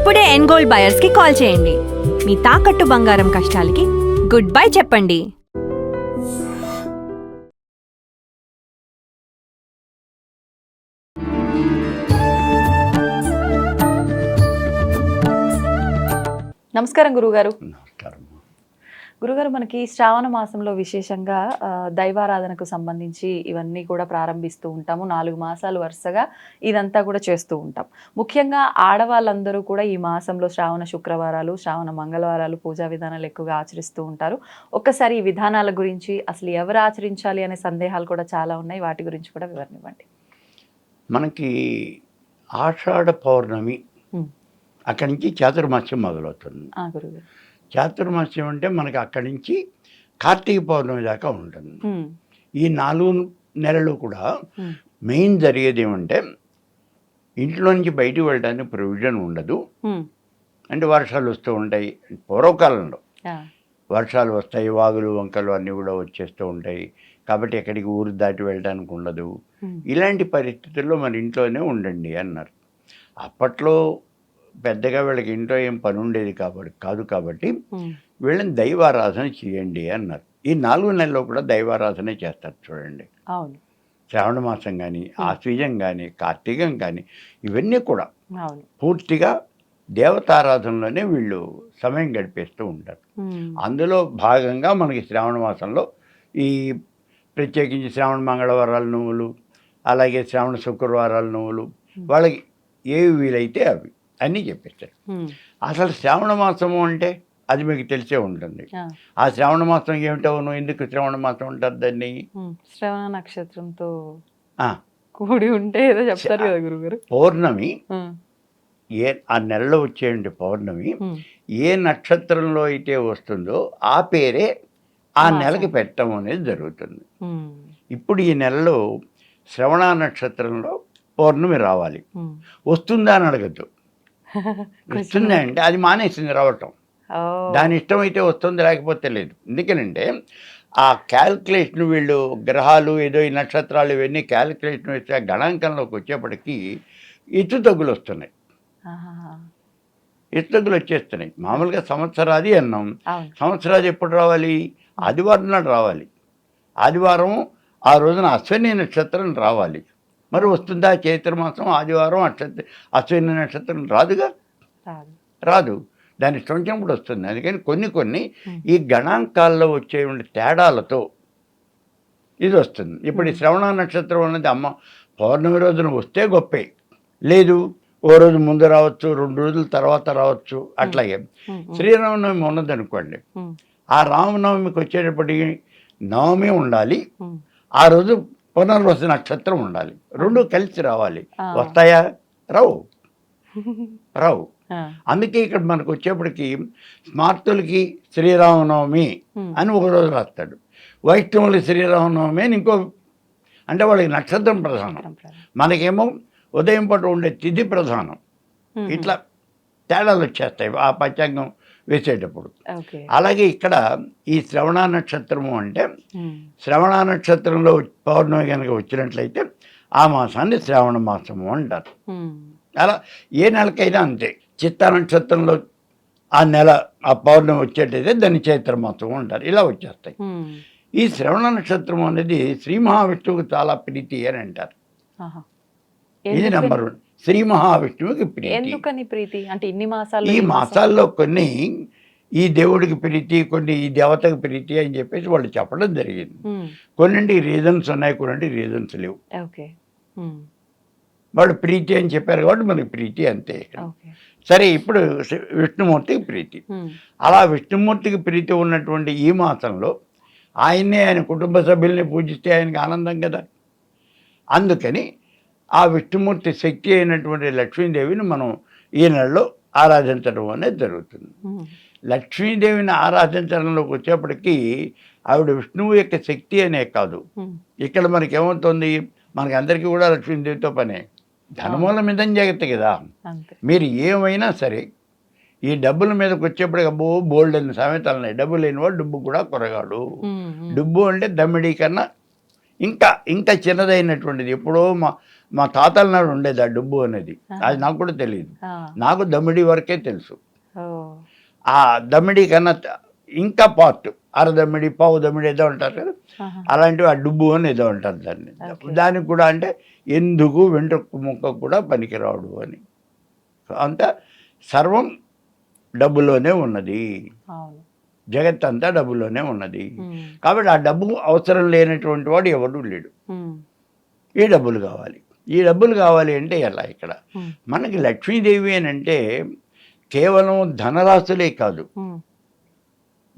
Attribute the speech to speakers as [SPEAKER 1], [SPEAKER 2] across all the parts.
[SPEAKER 1] ఇప్పుడే ఎన్ gold buyers కి call చేయండి. మీ తాకట్టు బంగారం కష్టాలకి గుడ్ బై చెప్పండి.
[SPEAKER 2] నమస్కారం గురుగారు.
[SPEAKER 3] నమస్కారం.
[SPEAKER 2] గురుగారు, మనకి శ్రావణ మాసంలో విశేషంగా దైవారాధనకు సంబంధించి ఇవన్నీ కూడా ప్రారంభిస్తూ ఉంటాము. 4 మాసాలు వరుసగా ఇదంతా కూడా చేస్తూ ఉంటాం. ముఖ్యంగా ఆడవాళ్ళందరూ కూడా ఈ మాసంలో శ్రావణ శుక్రవారాలు, శ్రావణ మంగళవారాలు పూజా విధానాలు ఎక్కువగా ఆచరిస్తూ ఉంటారు. ఒక్కసారి ఈ విధానాల గురించి, అసలు ఎవరు ఆచరించాలి అనే సందేహాలు కూడా చాలా ఉన్నాయి. వాటి గురించి కూడా వివరణ ఇవ్వండి.
[SPEAKER 3] మనకి ఆషాఢ పౌర్ణమి అక్కడి నుంచి చాతుర్మాస్యం మొదలవుతుంది.
[SPEAKER 2] గురుగారు,
[SPEAKER 3] చాతుర్మాస్యం అంటే మనకి అక్కడి నుంచి కార్తీక పౌర్ణమి దాకా ఉంటుంది. ఈ 4 నెలలు కూడా మెయిన్ జరిగేది ఏమంటే ఇంట్లో నుంచి బయటికి వెళ్ళడానికి ప్రొవిజన్ ఉండదు. అంటే వర్షాలు వస్తూ ఉంటాయి. పూర్వకాలంలో వర్షాలు వస్తాయి, వాగులు వంకలు అన్నీ కూడా వచ్చేస్తూ ఉంటాయి. కాబట్టి ఎక్కడికి ఊరు దాటి వెళ్ళడానికి ఉండదు. ఇలాంటి పరిస్థితుల్లో మన ఇంట్లోనే ఉండండి అన్నారు. అప్పట్లో పెద్దగా వీళ్ళకి ఇంట్లో ఏం పని ఉండేది కాబట్టి వీళ్ళని దైవారాధన చేయండి అన్నారు. ఈ 4 నెలల్లో కూడా దైవారాధన చేస్తారు. చూడండి,
[SPEAKER 2] అవును,
[SPEAKER 3] శ్రావణ మాసం కానీ, ఆశ్వీజం కానీ, కార్తీకం కానీ ఇవన్నీ కూడా పూర్తిగా దేవతారాధనలోనే వీళ్ళు సమయం గడిపేస్తూ ఉంటారు. అందులో భాగంగా మనకి శ్రావణ మాసంలో ఈ ప్రత్యేకించి శ్రావణ మంగళవారాల నువ్వులు, అలాగే శ్రావణ శుక్రవారాల నువ్వులు, వాళ్ళకి ఏవి వీలైతే అవి అన్నీ చెప్పేస్తారు. అసలు శ్రావణ మాసము అంటే అది మీకు తెలిసే ఉంటుంది. ఆ శ్రావణ మాసం ఏమిటవును, ఎందుకు శ్రావణ మాసం అంటారు దాన్ని?
[SPEAKER 2] శ్రవణ నక్షత్రంతో కూడి ఉంటే ఏదో చెప్తారు కదా గురుగారు.
[SPEAKER 3] పౌర్ణమి ఆ నెలలో వచ్చేయండి పౌర్ణమి ఏ నక్షత్రంలో అయితే వస్తుందో ఆ పేరే ఆ నెలకి పెట్టడం అనేది జరుగుతుంది. ఇప్పుడు ఈ నెలలో శ్రవణ నక్షత్రంలో పౌర్ణమి రావాలి. వస్తుందా అని అడగద్దు. వస్తుందా అంటే అది మానేసింది రావటం. దాని ఇష్టమైతే వస్తుంది, లేకపోతే లేదు. ఎందుకనంటే ఆ క్యాల్కులేషన్ వీళ్ళు గ్రహాలు ఏదో ఈ నక్షత్రాలు ఇవన్నీ క్యాల్కులేషన్ వేస్తే ఆ గణాంకంలోకి వచ్చేప్పటికీ ఎత్తు తగ్గులు వస్తున్నాయి. ఎత్తు తగ్గులు వచ్చేస్తున్నాయి. మామూలుగా సంవత్సరాది అన్నాం. సంవత్సరాది ఎప్పుడు రావాలి? ఆదివారం నాడు రావాలి. ఆదివారం ఆ రోజున అశ్విని నక్షత్రం రావాలి. మరి వస్తుందా? చైత్రమాసం ఆదివారం అశ్విని నక్షత్రం రాదుగా, రాదు. దాని ఇష్టం వచ్చినప్పుడు వస్తుంది. అందుకని కొన్ని ఈ గణాంకాల్లో వచ్చే తేడాలతో ఇది వస్తుంది. ఇప్పుడు ఈ శ్రవణ నక్షత్రం అనేది పౌర్ణమి రోజున వస్తే గొప్పే, లేదు ఓ రోజు ముందు రావచ్చు, 2 రోజుల తర్వాత రావచ్చు. అట్లాగే శ్రీరామనవమి ఉన్నదనుకోండి, ఆ రామనవమికి వచ్చేటప్పటికి నవమి ఉండాలి, ఆ రోజు పునర్వసు నక్షత్రం ఉండాలి. 2 కలిసి రావాలి. వస్తాయా? రావు. అందుకే ఇక్కడ మనకు వచ్చేప్పటికి స్మార్తులకి శ్రీరామనవమి అని ఒక రోజు రాస్తాడు, వైష్ణవులకి శ్రీరామనవమి అని ఇంకో. అంటే వాళ్ళకి నక్షత్రం ప్రధానం, మనకేమో ఉదయం పూట ఉండే తిథి ప్రధానం. ఇట్లా తేడాలు వచ్చేస్తాయి ఆ పంచాంగం వేసేటప్పుడు. అలాగే ఇక్కడ ఈ శ్రవణ నక్షత్రము అంటే శ్రవణ నక్షత్రంలో పౌర్ణమి కనుక వచ్చినట్లయితే ఆ మాసాన్ని శ్రావణ మాసము అంటారు. అలా ఏ నెలకైనా అంతే. చిత్తా నక్షత్రంలో ఆ నెల ఆ పౌర్ణమి వచ్చేటైతే దాన్ని చైత్రమాసము అంటారు. ఇలా వచ్చేస్తాయి. ఈ శ్రవణ నక్షత్రం అనేది శ్రీ మహావిష్ణువుకు చాలా ప్రీతి అని అంటారు. ఇది నెంబర్ 1. శ్రీ మహావిష్ణువుకి
[SPEAKER 2] ప్రీతి. అంటే ఈ
[SPEAKER 3] మాసాల్లో కొన్ని ఈ దేవుడికి ప్రీతి, కొన్ని ఈ దేవతకి ప్రీతి అని చెప్పేసి వాళ్ళు చెప్పడం జరిగింది. కొన్నింటికి రీజన్స్ ఉన్నాయి, కొన్నింటికి రీజన్స్ లేవు. వాళ్ళు ప్రీతి అని చెప్పారు కాబట్టి మనకి ప్రీతి అంతే. సరే, ఇప్పుడు విష్ణుమూర్తికి ప్రీతి. అలా విష్ణుమూర్తికి ప్రీతి ఉన్నటువంటి ఈ మాసంలో ఆయన కుటుంబ సభ్యుల్ని పూజిస్తే ఆయనకి ఆనందం కదా. అందుకని ఆ విష్ణుమూర్తి శక్తి అయినటువంటి లక్ష్మీదేవిని మనం ఈ నెలలో ఆరాధించడం అనేది జరుగుతుంది. లక్ష్మీదేవిని ఆరాధించడంలోకి వచ్చేప్పటికీ ఆవిడ విష్ణువు యొక్క శక్తి అనే కాదు. ఇక్కడ మనకేమవుతుంది, మనకి అందరికీ కూడా లక్ష్మీదేవితో పనే. ధనమూల మిదం జగత్తు కదా. మీరు ఏమైనా సరే ఈ డబ్బుల మీదకి వచ్చేప్పటికి బోల్డ్ అని సామెతలు ఉన్నాయి. డబ్బు లేనివాడు డుబ్బు కూడా కొరగాడు. డుబ్బు అంటే దమ్మిడి కన్నా ఇంకా ఇంకా చిన్నదైనటువంటిది. ఎప్పుడో మా తాతల నాడు ఉండేది ఆ డబ్బు అనేది, అది నాకు కూడా తెలియదు. నాకు దమ్మిడి వరకే తెలుసు. ఆ దమ్మిడి కన్నా ఇంకా పార్ట్ అరదమ్మిడి, పావు దమ్మిడి ఏదో అంటారు కదా, అలాంటివి ఆ డుబ్బు అని ఏదో అంటారు దాన్ని. దానికి కూడా అంటే ఎందుకు వెంట్రుక ముక్క కూడా పనికిరాడు అని. అంతా సర్వం డబ్బులోనే ఉన్నది, జగత్ అంతా డబ్బులోనే ఉన్నది. కాబట్టి ఆ డబ్బు అవసరం లేనటువంటి వాడు ఎవడు లేడు. ఈ డబ్బులు కావాలి, ఈ డబ్బులు కావాలి అంటే ఎలా? ఇక్కడ మనకి లక్ష్మీదేవి అని అంటే కేవలం ధనరాశులే కాదు,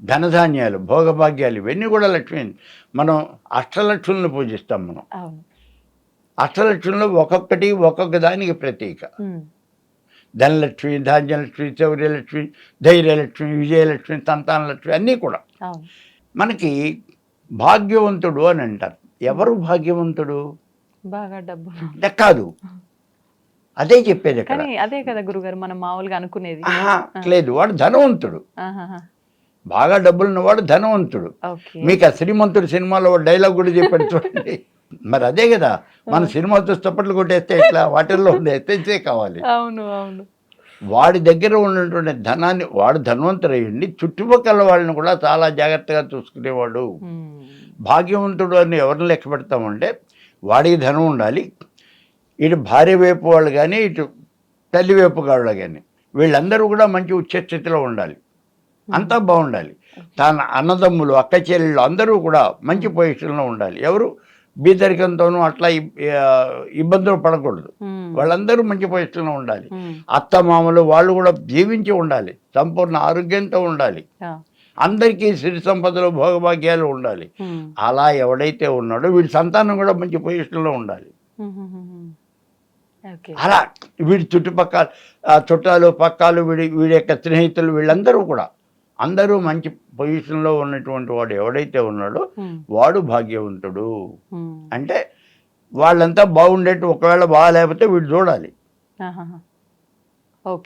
[SPEAKER 3] ధనధాన్యాలు, భోగభాగ్యాలు, ఇవన్నీ కూడా లక్ష్మీ. మనం అష్టలక్ష్ములను పూజిస్తాం. మనం అష్టలక్ష్ములు ఒక్కొక్కటి ఒక్కొక్క దానికి ప్రతీక. ధనలక్ష్మి, ధాన్యలక్ష్మి, శౌర్యలక్ష్మి, ధైర్యలక్ష్మి, విజయలక్ష్మి, సంతానలక్ష్మి అన్నీ కూడా. మనకి భాగ్యవంతుడు అని అంటారు. ఎవరు భాగ్యవంతుడు?
[SPEAKER 2] బాగా డబ్బు
[SPEAKER 3] కాదు, అదే చెప్పేది అక్కడ.
[SPEAKER 2] అదే కదా గురుగారు మనం మామూలుగా అనుకునేది.
[SPEAKER 3] లేదు, వాడు ధనవంతుడు, బాగా డబ్బులున్నవాడు ధనవంతుడు. మీకు ఆ శ్రీమంతుడు సినిమాలో డైలాగ్ కూడా చెప్పాడు చూడండి. మరి అదే కదా, మన సినిమా చప్పట్లు కొట్టేస్తే ఇట్లా వాటిల్లో ఎత్తేస్తే కావాలి.
[SPEAKER 2] అవును అవును.
[SPEAKER 3] వాడి దగ్గర ఉన్నటువంటి ధనాన్ని, వాడు ధనవంతుడయ్యండి, చుట్టుపక్కల వాళ్ళని కూడా చాలా జాగ్రత్తగా చూసుకునేవాడు. భాగ్యవంతుడు అని ఎవరిని లెక్క పెడతామంటే వాడికి ధనం ఉండాలి. ఇటు భార్య వైపు వాళ్ళు కానీ, ఇటు తల్లి వైపు వాళ్ళు కానీ, వీళ్ళందరూ కూడా మంచి ఉచ్చస్థితిలో ఉండాలి, అంతా బాగుండాలి. తన అన్నదమ్ములు, అక్క చెల్లెళ్ళు అందరూ కూడా మంచి పొజిషన్లో ఉండాలి. ఎవరు బీదరికంతోనూ అట్లా ఇబ్బందులు పడకూడదు, వాళ్ళందరూ మంచి పొజిషన్లో ఉండాలి. అత్త మామలు వాళ్ళు కూడా జీవించి ఉండాలి, సంపూర్ణ ఆరోగ్యంతో ఉండాలి, అందరికీ సిరి సంపదలు భోగభాగ్యాలు ఉండాలి. అలా ఎవడైతే ఉన్నాడో వీడి సంతానం కూడా మంచి పొజిషన్లో ఉండాలి. అలా వీడి చుట్టుపక్కల చుట్టాలు పక్కాలు, వీడి యొక్క స్నేహితులు, వీళ్ళందరూ కూడా అందరూ మంచి పొజిషన్లో ఉన్నటువంటి వాడు ఎవడైతే ఉన్నాడో వాడు భాగ్యవంతుడు. అంటే వాళ్ళంతా బాగుండేట్టు, ఒకవేళ బాగాలేకపోతే వీడు చూడాలి,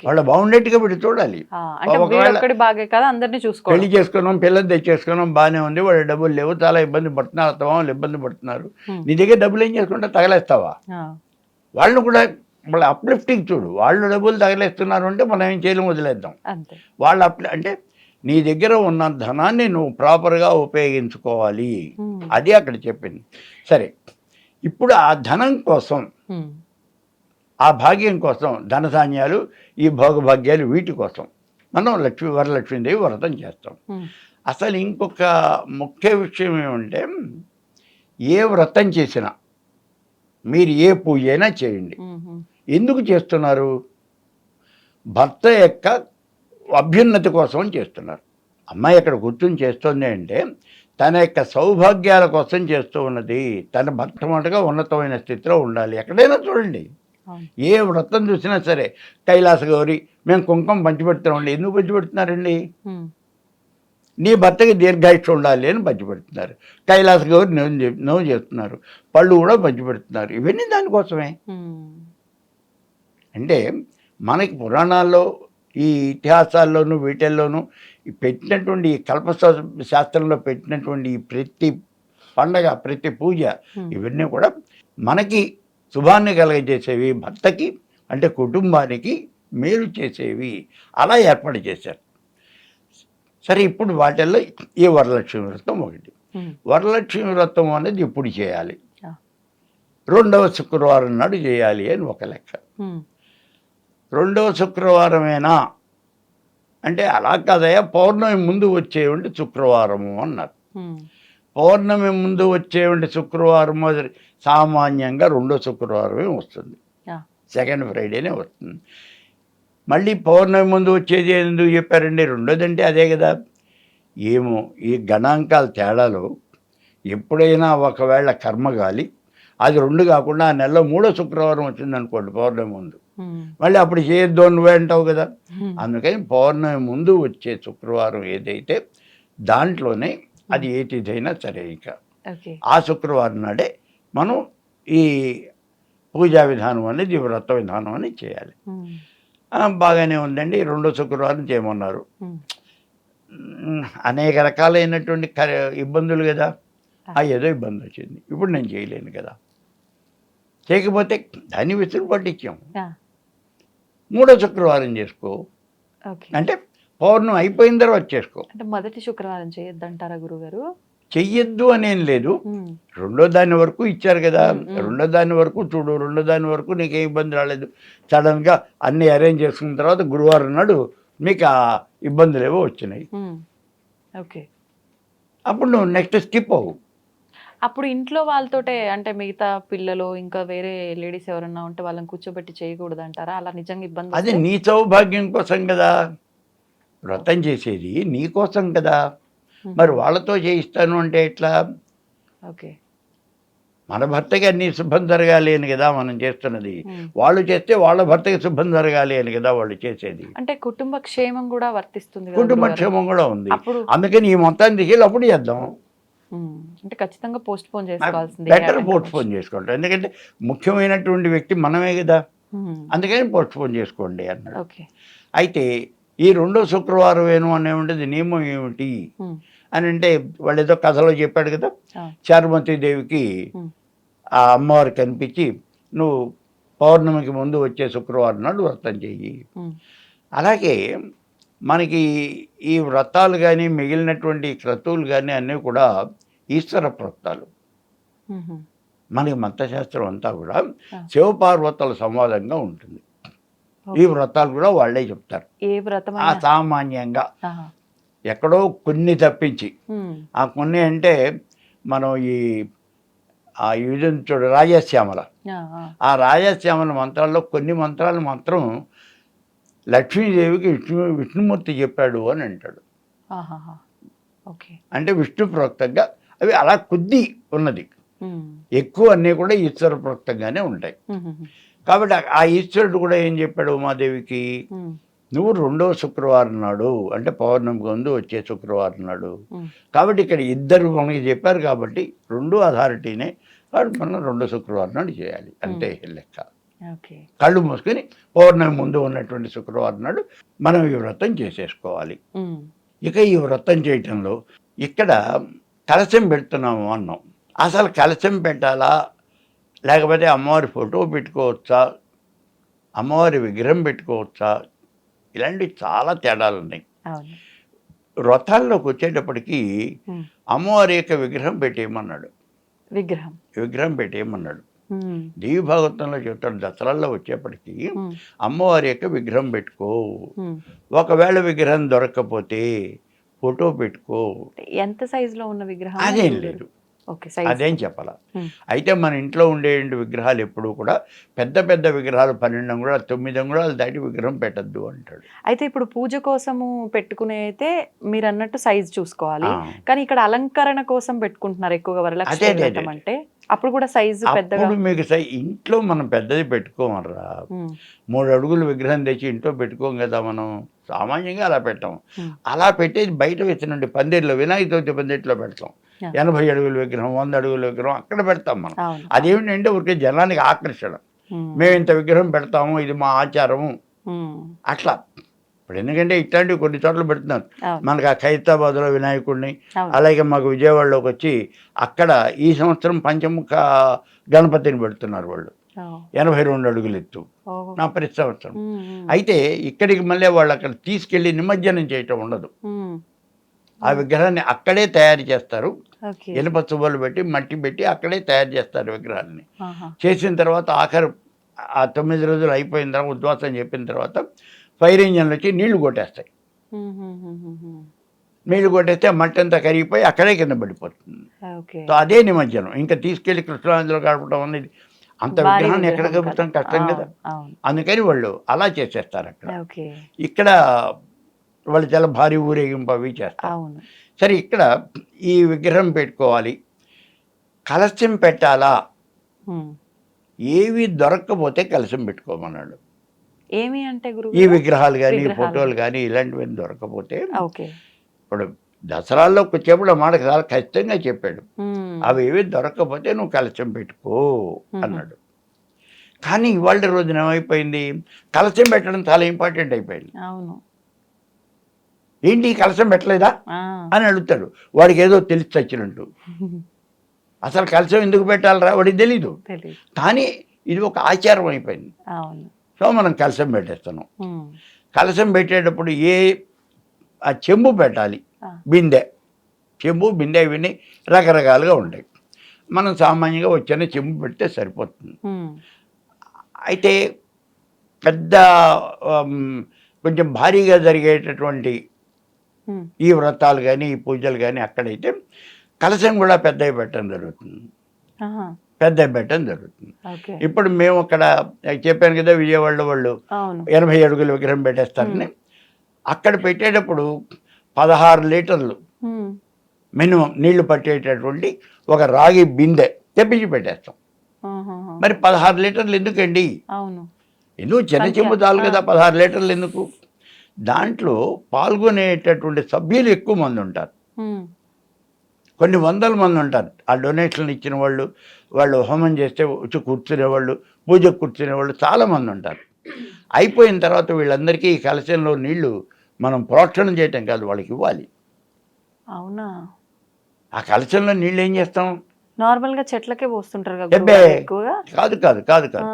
[SPEAKER 3] వాళ్ళు బాగుండేట్టుగా వీడు చూడాలి. పెళ్లి చేసుకున్నాం, పిల్లలు తెచ్చేసుకున్నాం, బాగానే ఉంది, వాళ్ళ డబ్బులు లేవు, చాలా ఇబ్బంది పడుతున్నారు, అత్తమామలు ఇబ్బంది పడుతున్నారు, నీ దగ్గర డబ్బులు ఏం చేసుకుంటే తగలేస్తావా? వాళ్ళని కూడా మళ్ళీ అప్లిఫ్టింగ్ చూడు. వాళ్ళు డబ్బులు తగలేస్తున్నారు అంటే మనం ఏం చేయలేం, వదిలేద్దాం. వాళ్ళు అంటే నీ దగ్గర ఉన్న ధనాన్ని నువ్వు ప్రాపర్గా ఉపయోగించుకోవాలి, అది అక్కడ చెప్పింది. సరే, ఇప్పుడు ఆ ధనం కోసం, ఆ భాగ్యం కోసం, ధనధాన్యాలు, ఈ భోగభాగ్యాలు, వీటి కోసం మనం వరలక్ష్మీదేవి వ్రతం చేస్తాం. అసలు ఇంకొక ముఖ్య విషయం ఏమంటే, ఏ వ్రతం చేసినా మీరు ఏ పూజ అయినా చేయండి, ఎందుకు చేస్తున్నారు? భర్త యొక్క అభ్యున్నతి కోసం చేస్తున్నారు. అమ్మాయి అక్కడ కూర్చొని చేస్తుంది అంటే తన యొక్క సౌభాగ్యాల కోసం చేస్తూ ఉన్నది. తన భర్త మటుగా ఉన్నతమైన స్థితిలో ఉండాలి. ఎక్కడైనా చూడండి, ఏ వ్రతం చూసినా సరే, కైలాస గౌరి మేము కుంకుమ పంచిపెడుతున్నామండి. ఎందుకు పంచిపెడుతున్నారండి? నీ భర్తకి దీర్ఘాయుష్యం ఉండాలి అని పంచిపెడుతున్నారు. కైలాస గౌరి నువ్వు చేస్తున్నారు, పళ్ళు కూడా పంచిపెడుతున్నారు. ఇవన్నీ దానికోసమే. అంటే మనకి పురాణాల్లో, ఈ ఇతిహాసాల్లోనూ, వీటిల్లోనూ పెట్టినటువంటి ఈ శాస్త్రంలో పెట్టినటువంటి ఈ ప్రతి పండగ, ప్రతి పూజ, ఇవన్నీ కూడా మనకి శుభాన్ని కలగజేసేవి, భర్తకి అంటే కుటుంబానికి మేలు చేసేవి, అలా ఏర్పాటు చేశారు. సరే, ఇప్పుడు వాటిల్లో ఈ వరలక్ష్మి వ్రతం ఒకటి. వరలక్ష్మి వ్రతం అనేది ఇప్పుడు చేయాలి, 2వ శుక్రవారం నాడు చేయాలి అని ఒక లెక్క. 2వ శుక్రవారమేనా అంటే అలా కాదయా, పౌర్ణమి ముందు వచ్చేవంటి శుక్రవారము అన్నారు. పౌర్ణమి ముందు వచ్చేవంటి శుక్రవారం సామాన్యంగా 2వ శుక్రవారమే వస్తుంది, సెకండ్ ఫ్రైడేనే వస్తుంది. మళ్ళీ పౌర్ణమి ముందు వచ్చేది ఎందుకు చెప్పారండి? 2వదంటే అదే కదా. ఏమో ఈ గణాంకాల తేడాలో ఎప్పుడైనా ఒకవేళ కర్మగాలి అది 2 కాకుండా ఆ నెలలో 3వ శుక్రవారం వచ్చిందనుకోండి పౌర్ణమి ముందు, మళ్ళీ అప్పుడు చేయొద్దు నువ్వే అంటావు కదా. అందుకని పౌర్ణమి ముందు వచ్చే శుక్రవారం ఏదైతే దాంట్లోనే అది ఏ తిథైనా సరే, ఇక ఆ శుక్రవారం నాడే మనం ఈ పూజా విధానం అనేది, వ్రత విధానం అనేది చేయాలి. బాగానే ఉందండి, 2వ శుక్రవారం చేయమన్నారు. అనేక రకాలైనటువంటి ఇబ్బందులు కదా, ఏదో ఇబ్బంది వచ్చింది, ఇప్పుడు నేను చేయలేను కదా. చేయకపోతే దాన్ని వెసులుబాటు ఇచ్చాం.
[SPEAKER 2] ఆ,
[SPEAKER 3] మూడో శుక్రవారం చేసుకో,
[SPEAKER 2] ఓకే.
[SPEAKER 3] అంటే పౌర్ణం అయిపోయిన తర్వాత చేసుకో.
[SPEAKER 2] అంటే మొదటి శుక్రవారం చేయొద్దంటారా గురుగారు?
[SPEAKER 3] చెయ్యొద్దు అనేం లేదు.
[SPEAKER 2] ఉమ్,
[SPEAKER 3] రెండో దాని వరకు ఇచ్చారు కదా,
[SPEAKER 2] మ్.
[SPEAKER 3] రెండో దాని వరకు చూడు, రెండో దాని వరకు నీకేం ఇబ్బంది రాలేదు. సడన్గా అన్నీ అరేంజ్ చేసుకున్న తర్వాత గురువారం నాడు మీకు ఆ ఇబ్బందులు ఏవో వచ్చినాయి.
[SPEAKER 2] ఉమ్, ఓకే.
[SPEAKER 3] అప్పుడు నువ్వు నెక్స్ట్ స్కిప్ అవ్వు.
[SPEAKER 2] అప్పుడు ఇంట్లో వాళ్ళతోటే, అంటే మిగతా పిల్లలు ఇంకా వేరే లేడీస్ ఎవరన్నా ఉంటే వాళ్ళని కూర్చోబెట్టి చేయకూడదు అంటారా? అలా నిజంగా ఇబ్బంది
[SPEAKER 3] అది
[SPEAKER 2] వస్తే?
[SPEAKER 3] నీ సౌభాగ్యం కోసం కదా, వ్రతం చేసేది నీ కోసం కదా.
[SPEAKER 2] ఉమ్,
[SPEAKER 3] మరి వాళ్ళతో చేయిస్తాను అంటే ఎట్లా?
[SPEAKER 2] ఓకే.
[SPEAKER 3] మన భర్తకి అన్ని శుభం జరగాలి అని కదా మనం చేస్తున్నది.
[SPEAKER 2] ఉమ్.
[SPEAKER 3] వాళ్ళు చేస్తే వాళ్ళ భర్తకి శుభం జరగాలి అని కదా వాళ్ళు చేసేది.
[SPEAKER 2] అంటే కుటుంబ క్షేమం కూడా వర్తిస్తుంది కదా
[SPEAKER 3] కుటుంబ
[SPEAKER 2] గురుగారు?
[SPEAKER 3] క్షేమం కూడా ఉంది.
[SPEAKER 2] అప్పుడు
[SPEAKER 3] అందుకని ఈ మొత్తాన్ని తీసుకెళ్ళి అప్పుడు చేద్దాం.
[SPEAKER 2] అంటే ఖచ్చితంగా పోస్ట్ పోన్ చేసుకోవాల్సింది.
[SPEAKER 3] బెటర్ పోస్ట్ పోన్ చేసుకోండి, ఎందుకంటే ముఖ్యమైనటువంటి వ్యక్తి మనమే కదా, అందుకని పోస్ట్ పోన్ చేసుకోండి అన్నాడు.
[SPEAKER 2] ఓకే.
[SPEAKER 3] అయితే ఈ రెండో శుక్రవారం అనే ఉండేది నియమం ఏమిటి
[SPEAKER 2] ఉమ్,
[SPEAKER 3] అని అంటే, వాళ్ళు ఏదో కథలో చెప్పాడు కదా,
[SPEAKER 2] ఆ,
[SPEAKER 3] చారుమతి దేవికి
[SPEAKER 2] ఉమ్,
[SPEAKER 3] ఆ అమ్మవారు కనిపించి నువ్వు పౌర్ణమికి ముందు వచ్చే శుక్రవారం నాడు వ్రతం చెయ్యి.
[SPEAKER 2] ఉమ్,
[SPEAKER 3] అలాగే మనకి ఈ వ్రతాలు కానీ మిగిలినటువంటి క్రతువులు కానీ అన్నీ కూడా ఈశ్వర ప్రోక్తాలు.
[SPEAKER 2] ఉమ్,
[SPEAKER 3] మనకి మంత్రశాస్త్రం అంతా కూడా
[SPEAKER 2] ఆ.
[SPEAKER 3] శివపార్వతుల సంవాదంగా ఉంటుంది. ఈ వ్రతాలు కూడా వాళ్ళే చెప్తారు.
[SPEAKER 2] ఏ
[SPEAKER 3] ఆ
[SPEAKER 2] వ్రతమైనా?
[SPEAKER 3] సామాన్యంగా
[SPEAKER 2] ఆహా.
[SPEAKER 3] ఎక్కడో కొన్ని తప్పించి,
[SPEAKER 2] ఉమ్,
[SPEAKER 3] ఆ కొన్ని అంటే మనం ఆ యుజం చూడు రాజశ్యామల,
[SPEAKER 2] ఆ, ఆ,
[SPEAKER 3] ఆ రాజశ్యామల మంత్రాల్లో కొన్ని మంత్రాలు మాత్రం లక్ష్మీదేవికి విష్ణుమూర్తి చెప్పాడు అని అంటాడు.
[SPEAKER 2] ఆహాహా. ఓకే.
[SPEAKER 3] అంటే విష్ణు ప్రోక్తంగా అవి అలా కొద్ది ఉన్నది,
[SPEAKER 2] ఉమ్,
[SPEAKER 3] ఎక్కువ అన్నీ కూడా ఈశ్వర ప్రోక్తంగానే ఉంటాయి.
[SPEAKER 2] ఉమ్, ఉమ్,
[SPEAKER 3] కాబట్టి ఆ ఈశ్వరుడు కూడా ఏం చెప్పాడు ఉమాదేవికి,
[SPEAKER 2] ఉమ్,
[SPEAKER 3] నువ్వు రెండో శుక్రవారం నాడు అంటే పౌర్ణమికి ముందు వచ్చే శుక్రవారం నాడు.
[SPEAKER 2] ఉమ్,
[SPEAKER 3] కాబట్టి ఇక్కడ ఇద్దరు మనకి చెప్పారు కాబట్టి రెండు అథారిటీనే, కాబట్టి మనం రెండో శుక్రవారం నాడు చేయాలి అంతే లెక్క.
[SPEAKER 2] ఓకే.
[SPEAKER 3] కళ్ళు మూసుకొని పౌర్ణమి ముందు ఉన్నటువంటి శుక్రవారం నాడు మనం ఈ వ్రతం చేసేసుకోవాలి.
[SPEAKER 2] ఉమ్,
[SPEAKER 3] ఇక ఈ వ్రతం చేయటంలో ఇక్కడ కలశం పెడుతున్నాము అన్నాం. అసలు కలశం పెట్టాలా, లేకపోతే అమ్మవారి ఫోటో పెట్టుకోవచ్చా, అమ్మవారి విగ్రహం పెట్టుకోవచ్చా, ఇలాంటివి చాలా తేడాలు ఉన్నాయి.
[SPEAKER 2] అవును.
[SPEAKER 3] వ్రతాల్లోకి వచ్చేటప్పటికి
[SPEAKER 2] ఉమ్,
[SPEAKER 3] అమ్మవారి యొక్క విగ్రహం పెట్టేయమన్నాడు.
[SPEAKER 2] విగ్రహం.
[SPEAKER 3] విగ్రహం పెట్టేయమన్నాడు.
[SPEAKER 2] ఉమ్,
[SPEAKER 3] దేవి భాగవతంలో చెప్తాడు, దసరాల్లో వచ్చేప్పటికి
[SPEAKER 2] ఉమ్,
[SPEAKER 3] అమ్మవారి యొక్క విగ్రహం పెట్టుకో,
[SPEAKER 2] ఉమ్.
[SPEAKER 3] ఒకవేళ విగ్రహం దొరకకపోతే ఫోటో పెట్టుకో.
[SPEAKER 2] ఎంత సైజ్ లో ఉన్న విగ్రహం?
[SPEAKER 3] అదేం లేదు,
[SPEAKER 2] ఓకే. సైజ్.
[SPEAKER 3] అదేం చెప్పాల.
[SPEAKER 2] ఉమ్,
[SPEAKER 3] అయితే మన ఇంట్లో ఉండే విగ్రహాలు ఎప్పుడూ కూడా పెద్ద పెద్ద విగ్రహాలు 12 అంగుళాలు 9 అంగుళాలు దాటి విగ్రహం పెట్టద్దు అంటాడు.
[SPEAKER 2] అయితే ఇప్పుడు పూజ కోసము పెట్టుకునే అయితే మీరు అన్నట్టు సైజ్ చూసుకోవాలి.
[SPEAKER 3] ఆ.
[SPEAKER 2] కానీ ఇక్కడ అలంకరణ కోసం పెట్టుకుంటున్నారు ఎక్కువగా వరలక్ష్మి
[SPEAKER 3] అదే.
[SPEAKER 2] వ్రతం అంటే, అప్పుడు కూడా సైజు పెద్దగా.
[SPEAKER 3] అప్పుడు మీకు ఇంట్లో మనం పెద్దది పెట్టుకోమనరా,
[SPEAKER 2] ఉమ్,
[SPEAKER 3] 3 అడుగులు విగ్రహం తెచ్చి ఇంట్లో పెట్టుకోం కదా మనం, సామాన్యంగా అలా పెట్టాం.
[SPEAKER 2] ఉమ్,
[SPEAKER 3] అలా పెట్టేది బయట వచ్చినండి పందిరిలో, వినాయక చవితి పందిరిలో పెడతాం.
[SPEAKER 2] Yeah.
[SPEAKER 3] 80 అడుగుల విగ్రహం, 100 అడుగుల విగ్రహం అక్కడ పెడతాం మనం.
[SPEAKER 2] అవును.
[SPEAKER 3] అదేమిటంటే ఊరికే జనానికి ఆకర్షణ,
[SPEAKER 2] ఉమ్,
[SPEAKER 3] మేము ఇంత విగ్రహం పెడతాము, ఇది మా ఆచారము
[SPEAKER 2] ఉమ్,
[SPEAKER 3] అట్లా. ఇప్పుడు ఎందుకంటే ఇట్లాంటివి కొన్ని చోట్ల పెడుతున్నారు.
[SPEAKER 2] అవును.
[SPEAKER 3] మనకు ఆ ఖైరతాబాద్లో వినాయకుడిని,
[SPEAKER 2] అవును.
[SPEAKER 3] అలాగే మాకు విజయవాడలోకి వచ్చి అక్కడ ఈ సంవత్సరం పంచముఖ గణపతిని పెడుతున్నారు వాళ్ళు,
[SPEAKER 2] ఓ,
[SPEAKER 3] 82 అడుగులు ఎత్తు,
[SPEAKER 2] ఓహో.
[SPEAKER 3] నా ప్రతి సంవత్సరం.
[SPEAKER 2] ఉమ్, ఉమ్,
[SPEAKER 3] అయితే ఇక్కడికి మళ్ళీ వాళ్ళు అక్కడ తీసుకెళ్ళి నిమజ్జనం చేయటం ఉండదు,
[SPEAKER 2] ఉమ్,
[SPEAKER 3] ఆ విగ్రహాన్ని అక్కడే తయారు చేస్తారు.
[SPEAKER 2] ఓకే.
[SPEAKER 3] ఇనుప చువ్వలు పెట్టి మట్టి పెట్టి అక్కడే తయారు చేస్తారు విగ్రహాన్ని.
[SPEAKER 2] ఆహా.
[SPEAKER 3] చేసిన తర్వాత ఆఖరు ఆ 9 రోజులు అయిపోయిన తర్వాత ఉద్వాసం చెప్పిన తర్వాత ఫైర్ ఇంజన్లు వచ్చి నీళ్లు కొట్టేస్తాయి.
[SPEAKER 2] ఉమ్, ఉమ్, ఉమ్, ఉమ్, ఉమ్.
[SPEAKER 3] నీళ్లు కొట్టేస్తే మట్టి అంతా కరిగిపోయి అక్కడే కింద పడిపోతుంది.
[SPEAKER 2] ఓకే.
[SPEAKER 3] సో అదే నిమజ్జనం. ఇంకా తీసుకెళ్లి కృష్ణానదిలో గడపడం అనేది అంత
[SPEAKER 2] భారీ
[SPEAKER 3] విగ్రహాన్ని ఎక్కడ
[SPEAKER 2] విగ్రహం
[SPEAKER 3] కలుపుతాం,
[SPEAKER 2] కదా.
[SPEAKER 3] కష్టం కదా.
[SPEAKER 2] అవును.
[SPEAKER 3] అందుకని వాళ్ళు అలా చేసేస్తారు అక్కడ.
[SPEAKER 2] ఓకే.
[SPEAKER 3] ఇక్కడ వాళ్ళు చాలా భారీ ఊరేగింపు అవి చేస్తారు.
[SPEAKER 2] అవును.
[SPEAKER 3] సరే, ఇక్కడ ఈ విగ్రహం పెట్టుకోవాలి, కలశం పెట్టాలా,
[SPEAKER 2] ఉమ్.
[SPEAKER 3] ఏవి దొరక్కపోతే కలశం పెట్టుకోమన్నాడు.
[SPEAKER 2] ఏమి అంటే గురువు?
[SPEAKER 3] ఈ విగ్రహాలు కానీ
[SPEAKER 2] విగ్రహాలు.
[SPEAKER 3] ఫోటోలు కానీ ఇలాంటివన్నీ దొరకకపోతే,
[SPEAKER 2] ఓకే.
[SPEAKER 3] ఇప్పుడు దసరాల్లోకి వచ్చేప్పుడు మాట చాలా ఖచ్చితంగా చెప్పాడు,
[SPEAKER 2] ఉమ్,
[SPEAKER 3] అవి ఏవి దొరకకపోతే నువ్వు కలశం పెట్టుకో అన్నాడు. కానీ ఇవాళ రోజున ఏమైపోయింది, కలశం పెట్టడం చాలా ఇంపార్టెంట్ అయిపోయింది.
[SPEAKER 2] అవును.
[SPEAKER 3] ఏంటి కలశం పెట్టలేదా
[SPEAKER 2] ఆ.
[SPEAKER 3] అని అడుగుతాడు, వాడికి ఏదో తెలిసి చచ్చినట్టు. అసలు కలశం ఎందుకు పెట్టాలరా వాడికి తెలీదు.
[SPEAKER 2] తెలీదు.
[SPEAKER 3] కానీ ఇది ఒక ఆచారం అయిపోయింది.
[SPEAKER 2] అవును.
[SPEAKER 3] సో మనం కలశం పెట్టేస్తున్నాం.
[SPEAKER 2] ఉమ్.
[SPEAKER 3] కలశం పెట్టేటప్పుడు ఆ చెంబు పెట్టాలి,
[SPEAKER 2] ఆ.
[SPEAKER 3] బిందె, చెంబు బిందె ఇవన్నీ రకరకాలుగా ఉంటాయి. మనం సామాన్యంగా వచ్చిన చెంబు పెడితే సరిపోతుంది.
[SPEAKER 2] ఉమ్.
[SPEAKER 3] అయితే పెద్ద కొంచెం భారీగా జరిగేటటువంటి
[SPEAKER 2] ఉమ్.
[SPEAKER 3] ఈ వ్రతాలు కానీ ఈ పూజలు కానీ అక్కడైతే కలశం కూడా పెద్దవి పెట్టడం జరుగుతుంది,
[SPEAKER 2] ఆహా.
[SPEAKER 3] పెద్దవి పెట్టడం జరుగుతుంది.
[SPEAKER 2] ఓకే.
[SPEAKER 3] ఇప్పుడు మేము అక్కడ చెప్పాను కదా, విజయవాడలో వాళ్ళు
[SPEAKER 2] అవును.
[SPEAKER 3] 80 అడుగుల విగ్రహం పెట్టేస్తారని. అక్కడ పెట్టేటప్పుడు 16 లీటర్లు
[SPEAKER 2] ఉమ్.
[SPEAKER 3] మినిమం నీళ్లు పట్టేటటువంటి ఒక రాగి బిందె తెప్పించి పెట్టేస్తాం.
[SPEAKER 2] ఆహాహా.
[SPEAKER 3] మరి 16 లీటర్లు ఎందుకండి?
[SPEAKER 2] అవును.
[SPEAKER 3] ఎందుకు చిన్న చెంబు చాలు కదా, 16 లీటర్లు ఎందుకు? దాంట్లో పాల్గొనేటటువంటి సభ్యులు ఎక్కువ మంది ఉంటారు,
[SPEAKER 2] ఉమ్.
[SPEAKER 3] కొన్ని వందల మంది ఉంటారు. ఆ డొనేషన్లు ఇచ్చిన వాళ్ళు, వాళ్ళు హోమం చేస్తే వచ్చి కూర్చునేవాళ్ళు, పూజకు కూర్చునేవాళ్ళు చాలామంది ఉంటారు. అయిపోయిన తర్వాత వీళ్ళందరికీ ఈ కలశంలో నీళ్లు మనం ప్రోక్షణం చేయటం కాదు, వాళ్ళకి ఇవ్వాలి.
[SPEAKER 2] అవునా?
[SPEAKER 3] ఆ కలశంలో నీళ్ళు ఏం చేస్తాం?
[SPEAKER 2] నార్మల్ గా చెట్లకే పోస్తుంటారు కదా
[SPEAKER 3] ఎబ్బే,
[SPEAKER 2] గురువుగారు ఎక్కువగా.
[SPEAKER 3] కాదు కాదు కాదు కాదు,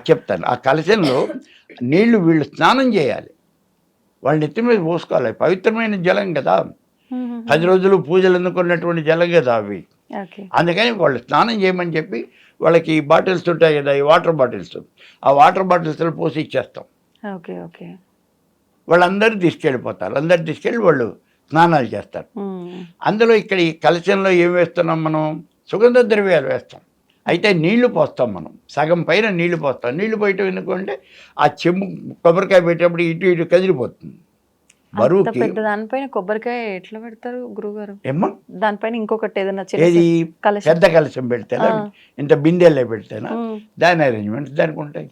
[SPEAKER 3] చెప్తాను. ఆ కలశంలో నీళ్లు వీళ్ళు స్నానం చేయాలి, వాళ్ళ నెత్తి మీద పోసుకోవాలి. పవిత్రమైన జలం కదా, 10 రోజులు పూజలు అందుకున్నటువంటి జలం కదా అవి.
[SPEAKER 2] ఓకే.
[SPEAKER 3] అందుకని వాళ్ళు స్నానం చేయమని చెప్పి వాళ్ళకి బాటిల్స్ ఉంటాయి కదా, ఈ వాటర్ బాటిల్స్, ఆ వాటర్ బాటిల్స్లో పోసి ఇచ్చేస్తాం.
[SPEAKER 2] ఓకే. ఓకే.
[SPEAKER 3] వాళ్ళందరూ తీసుకెళ్ళిపోతారు, అందరు తీసుకెళ్ళి వాళ్ళు స్నానాలు చేస్తారు. అందులో ఇక్కడ ఈ కలశంలో ఏం వేస్తున్నాం మనం? సుగంధ ద్రవ్యాలు వేస్తాం. అయితే నీళ్లు పోస్తాం మనం, సగం పైన నీళ్లు పోస్తాం. నీళ్లు పోయటం ఎందుకంటే ఆ చెంబు కొబ్బరికాయ పెట్టేటప్పుడు ఇటు ఇటు కదిలిపోతుంది బరువుకి.
[SPEAKER 2] పెద్ద దానిపైన కొబ్బరికాయ ఎట్లా పెడతారు గురుగారు?
[SPEAKER 3] ఏమ్మా,
[SPEAKER 2] దానిపైన ఇంకొకటి ఏదైనా
[SPEAKER 3] ఏది
[SPEAKER 2] కలశం?
[SPEAKER 3] పెద్ద కలశం పెడితేనా, ఇంత బిందెల్లో పెడితేనా, దాని అరేంజ్మెంట్స్ దానికి ఉంటాయి.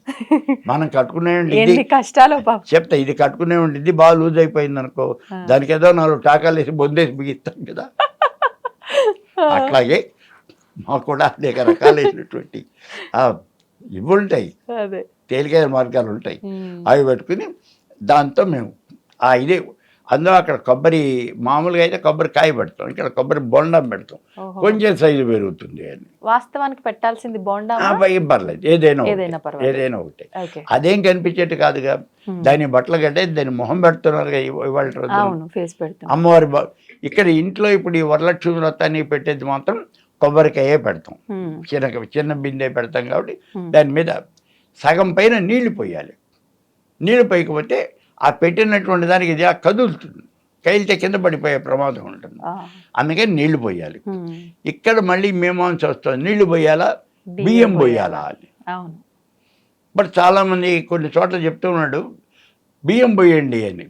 [SPEAKER 3] మనం కట్టుకునే
[SPEAKER 2] ఎన్ని కష్టాలు పాపం.
[SPEAKER 3] చెప్తా, ఇది కట్టుకునే ఉంటుంది, బాగా లూజ్ అయిపోయింది అనుకో, దానికి ఏదో 4 టాకాలు వేసి బొందేసి బిగిస్తాం కదా. అట్లాగే మాకు కూడా అనేక రకాలైనటువంటి ఇవి ఉంటాయి,
[SPEAKER 2] అదే
[SPEAKER 3] తేలికైన మార్గాలు ఉంటాయి. అవి పెట్టుకుని దాంతో మేము ఇదే అందులో అక్కడ కొబ్బరి మామూలుగా అయితే కొబ్బరికాయ పెడతాం, ఇక్కడ కొబ్బరి బొండం పెడతాం, కొంచెం సైజు పెరుగుతుంది అని.
[SPEAKER 2] వాస్తవానికి పెట్టాల్సింది బోండా.
[SPEAKER 3] ఏం పర్లేదు, ఏదైనా ఒకటి. అదేం కనిపించేట్టు కాదుగా, దాని బట్టలు కట్టే దాని మొహం పెడుతున్నారు ఇవాళ రోజు. అమ్మవారి ఇక్కడ ఇంట్లో ఇప్పుడు ఈ వరలక్ష్మి వ్రతాన్ని పెట్టేది మాత్రం కొబ్బరికాయే పెడతాం, చిన్న బిందె పెడతాం కాబట్టి దాని మీద సగం పైన నీళ్లు పోయాలి. నీళ్లు పోయకపోతే ఆ పెట్టినటువంటి దానికి ఇది కదులుతుంది, కైలితే కింద పడిపోయే ప్రమాదం ఉంటుంది. అందుకని నీళ్లు పోయాలి. ఇక్కడ మళ్ళీ మీమాంస వస్తుంది, నీళ్లు పోయాలా బియ్యం పోయాలా అని. బట్ చాలామంది కొన్ని చోట్ల చెప్తున్నాడు బియ్యం పోయండి అని.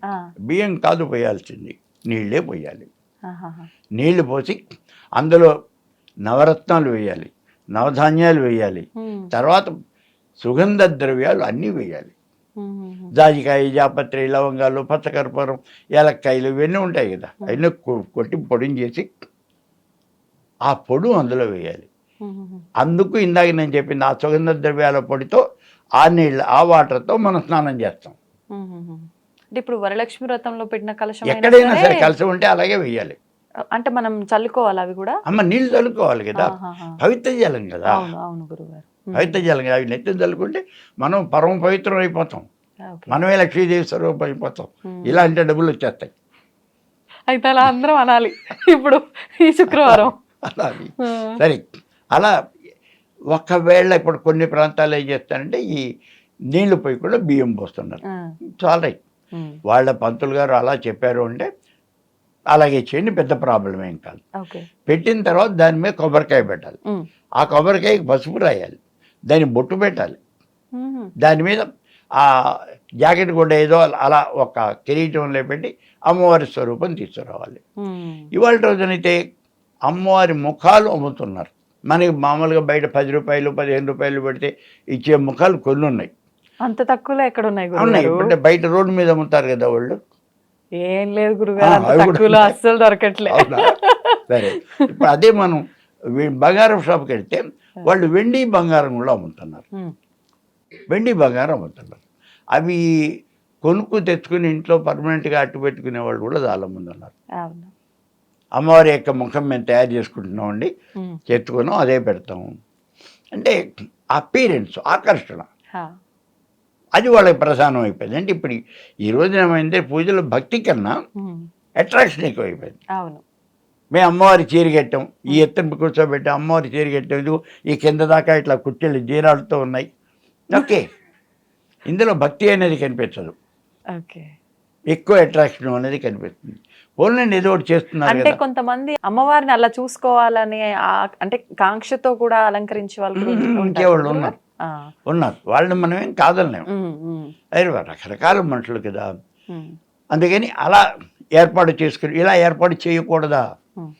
[SPEAKER 3] బియ్యం కాదు పోయాల్సింది, నీళ్ళే పోయాలి. నీళ్లు పోసి అందులో నవరత్నాలు వేయాలి, నవధాన్యాలు వేయాలి, తర్వాత సుగంధ ద్రవ్యాలు అన్నీ వేయాలి. జాజికాయ, జాపత్రి, లవంగాలు, పచ్చకర్పూరం, ఏలక్కాయలు ఇవన్నీ ఉంటాయి కదా, అవన్నీ కొట్టి పొడిని చేసి ఆ పొడు అందులో వేయాలి. అందుకు ఇందాక నేను చెప్పింది, ఆ సుగంధ ద్రవ్యాల పొడితో ఆ నీళ్ళు ఆ వాటర్తో మనం స్నానం చేస్తాం.
[SPEAKER 2] అంటే ఇప్పుడు వరలక్ష్మి వ్రతంలో పెట్టిన కలశం
[SPEAKER 3] ఎక్కడైనా సరే కలశం ఉంటే అలాగే వేయాలి.
[SPEAKER 2] అంటే మనం చల్లుకోవాలి అవి కూడా?
[SPEAKER 3] అమ్మ నీళ్ళు చల్లుకోవాలి కదా, పవిత్ర జలం కదా.
[SPEAKER 2] అవును గురుగారు,
[SPEAKER 3] పవిత్ర జలం కదా, అవి నెత్తిని చల్లుకుంటే మనం పరమ పవిత్రం అయిపోతాం, మనమే లక్ష్మీదేవి స్వరూపం అయిపోతాం. ఇలా అంటే డబ్బులు వచ్చేస్తాయి.
[SPEAKER 2] అయితే అలా అందరం అనాలి ఇప్పుడు ఈ శుక్రవారం.
[SPEAKER 3] అలా సరే. అలా ఒకవేళ ఇప్పుడు కొన్ని ప్రాంతాల్లో ఏం చేస్తారంటే ఈ నీళ్లు పోయి కూడా బియ్యం పోస్తున్నారు. చాలా రైట్, వాళ్ళ పంతులు గారు అలా చెప్పారు అంటే అలాగే చేయండి, పెద్ద ప్రాబ్లం ఏం కాదు. పెట్టిన తర్వాత దాని మీద కొబ్బరికాయ పెట్టాలి, ఆ కొబ్బరికాయకి పసుపు రాయాలి, దాన్ని బొట్టు పెట్టాలి, దాని మీద ఆ జాకెట్ కూడా ఏదో అలా ఒక కిరీటంలో పెట్టి అమ్మవారి స్వరూపం తీసుకురావాలి. ఇవాళ రోజునైతే అమ్మవారి ముఖాలు అమ్ముతున్నారు. మనకి మామూలుగా బయట 10 రూపాయలు 15 రూపాయలు పెడితే ఇచ్చే ముఖాలు కొన్ని ఉన్నాయి.
[SPEAKER 2] అంత తక్కువలో ఎక్కడ ఉన్నాయి?
[SPEAKER 3] అంటే బయట రోడ్డు మీద అమ్ముతారు కదా వాళ్ళు.
[SPEAKER 2] ఏం లేదు గురుగారు, అస్సలు దొరకట్లే.
[SPEAKER 3] సరే, ఇప్పుడు అదే మనం బంగారం షాప్కి వెళ్తే వాళ్ళు వెండి బంగారం కూడా అమ్ముతున్నారు, వెండి బంగారం అమ్ముతున్నారు. అవి కొనుక్కు తెచ్చుకుని ఇంట్లో పర్మనెంట్గా అట్టు పెట్టుకునే వాళ్ళు కూడా చాలా మంది ఉన్నారు. అమ్మవారి యొక్క ముఖం మేము తయారు చేసుకుంటున్నామండి, తెచ్చుకున్నాం, అదే పెడతాము. అంటే అపీరెన్స్, ఆకర్షణ,
[SPEAKER 2] హా.
[SPEAKER 3] అది వాళ్ళకి ప్రధానం అయిపోయింది. అంటే ఇప్పుడు ఈ రోజున ఏమైంది, పూజలో భక్తి కన్నా
[SPEAKER 2] ఉమ్.
[SPEAKER 3] అట్రాక్షన్ ఎక్కువైపోయింది.
[SPEAKER 2] అవును.
[SPEAKER 3] మేము అమ్మవారి చీర కట్టాం, ఈ ఎత్తున కూర్చోబెట్టాం, అమ్మవారి చీర కట్టాం, ఇది ఈ కింద దాకా ఇట్లా కుర్చీలు జీరాడుతూ ఉన్నాయి. ఓకే, ఇందులో భక్తి అనేది కనిపించదు,
[SPEAKER 2] ఓకే.
[SPEAKER 3] ఎక్కువ అట్రాక్షన్ అనేది కనిపిస్తుంది. ఓన్లీ ఏదో ఒకటి చేస్తున్నారు
[SPEAKER 2] అంటే
[SPEAKER 3] కదా.
[SPEAKER 2] కొంతమంది అమ్మవారిని అలా చూసుకోవాలని అంటే కాంక్షతో కూడా అలంకరించే వాళ్ళు కూడా ఉంటారు
[SPEAKER 3] ఇంకేవాళ్ళు
[SPEAKER 2] గురుగారు?
[SPEAKER 3] ఉన్నారు,
[SPEAKER 2] ఆ.
[SPEAKER 3] ఉన్నారు. వాళ్ళని మనం ఏం కాదలేము,
[SPEAKER 2] ఉమ్, ఉమ్,
[SPEAKER 3] అదే రకరకాల మనుషులు కదా.
[SPEAKER 2] ఉమ్,
[SPEAKER 3] అందుకని అలా ఏర్పాటు చేసుకుని ఇలా ఏర్పాటు చేయకూడదా,
[SPEAKER 2] ఉమ్.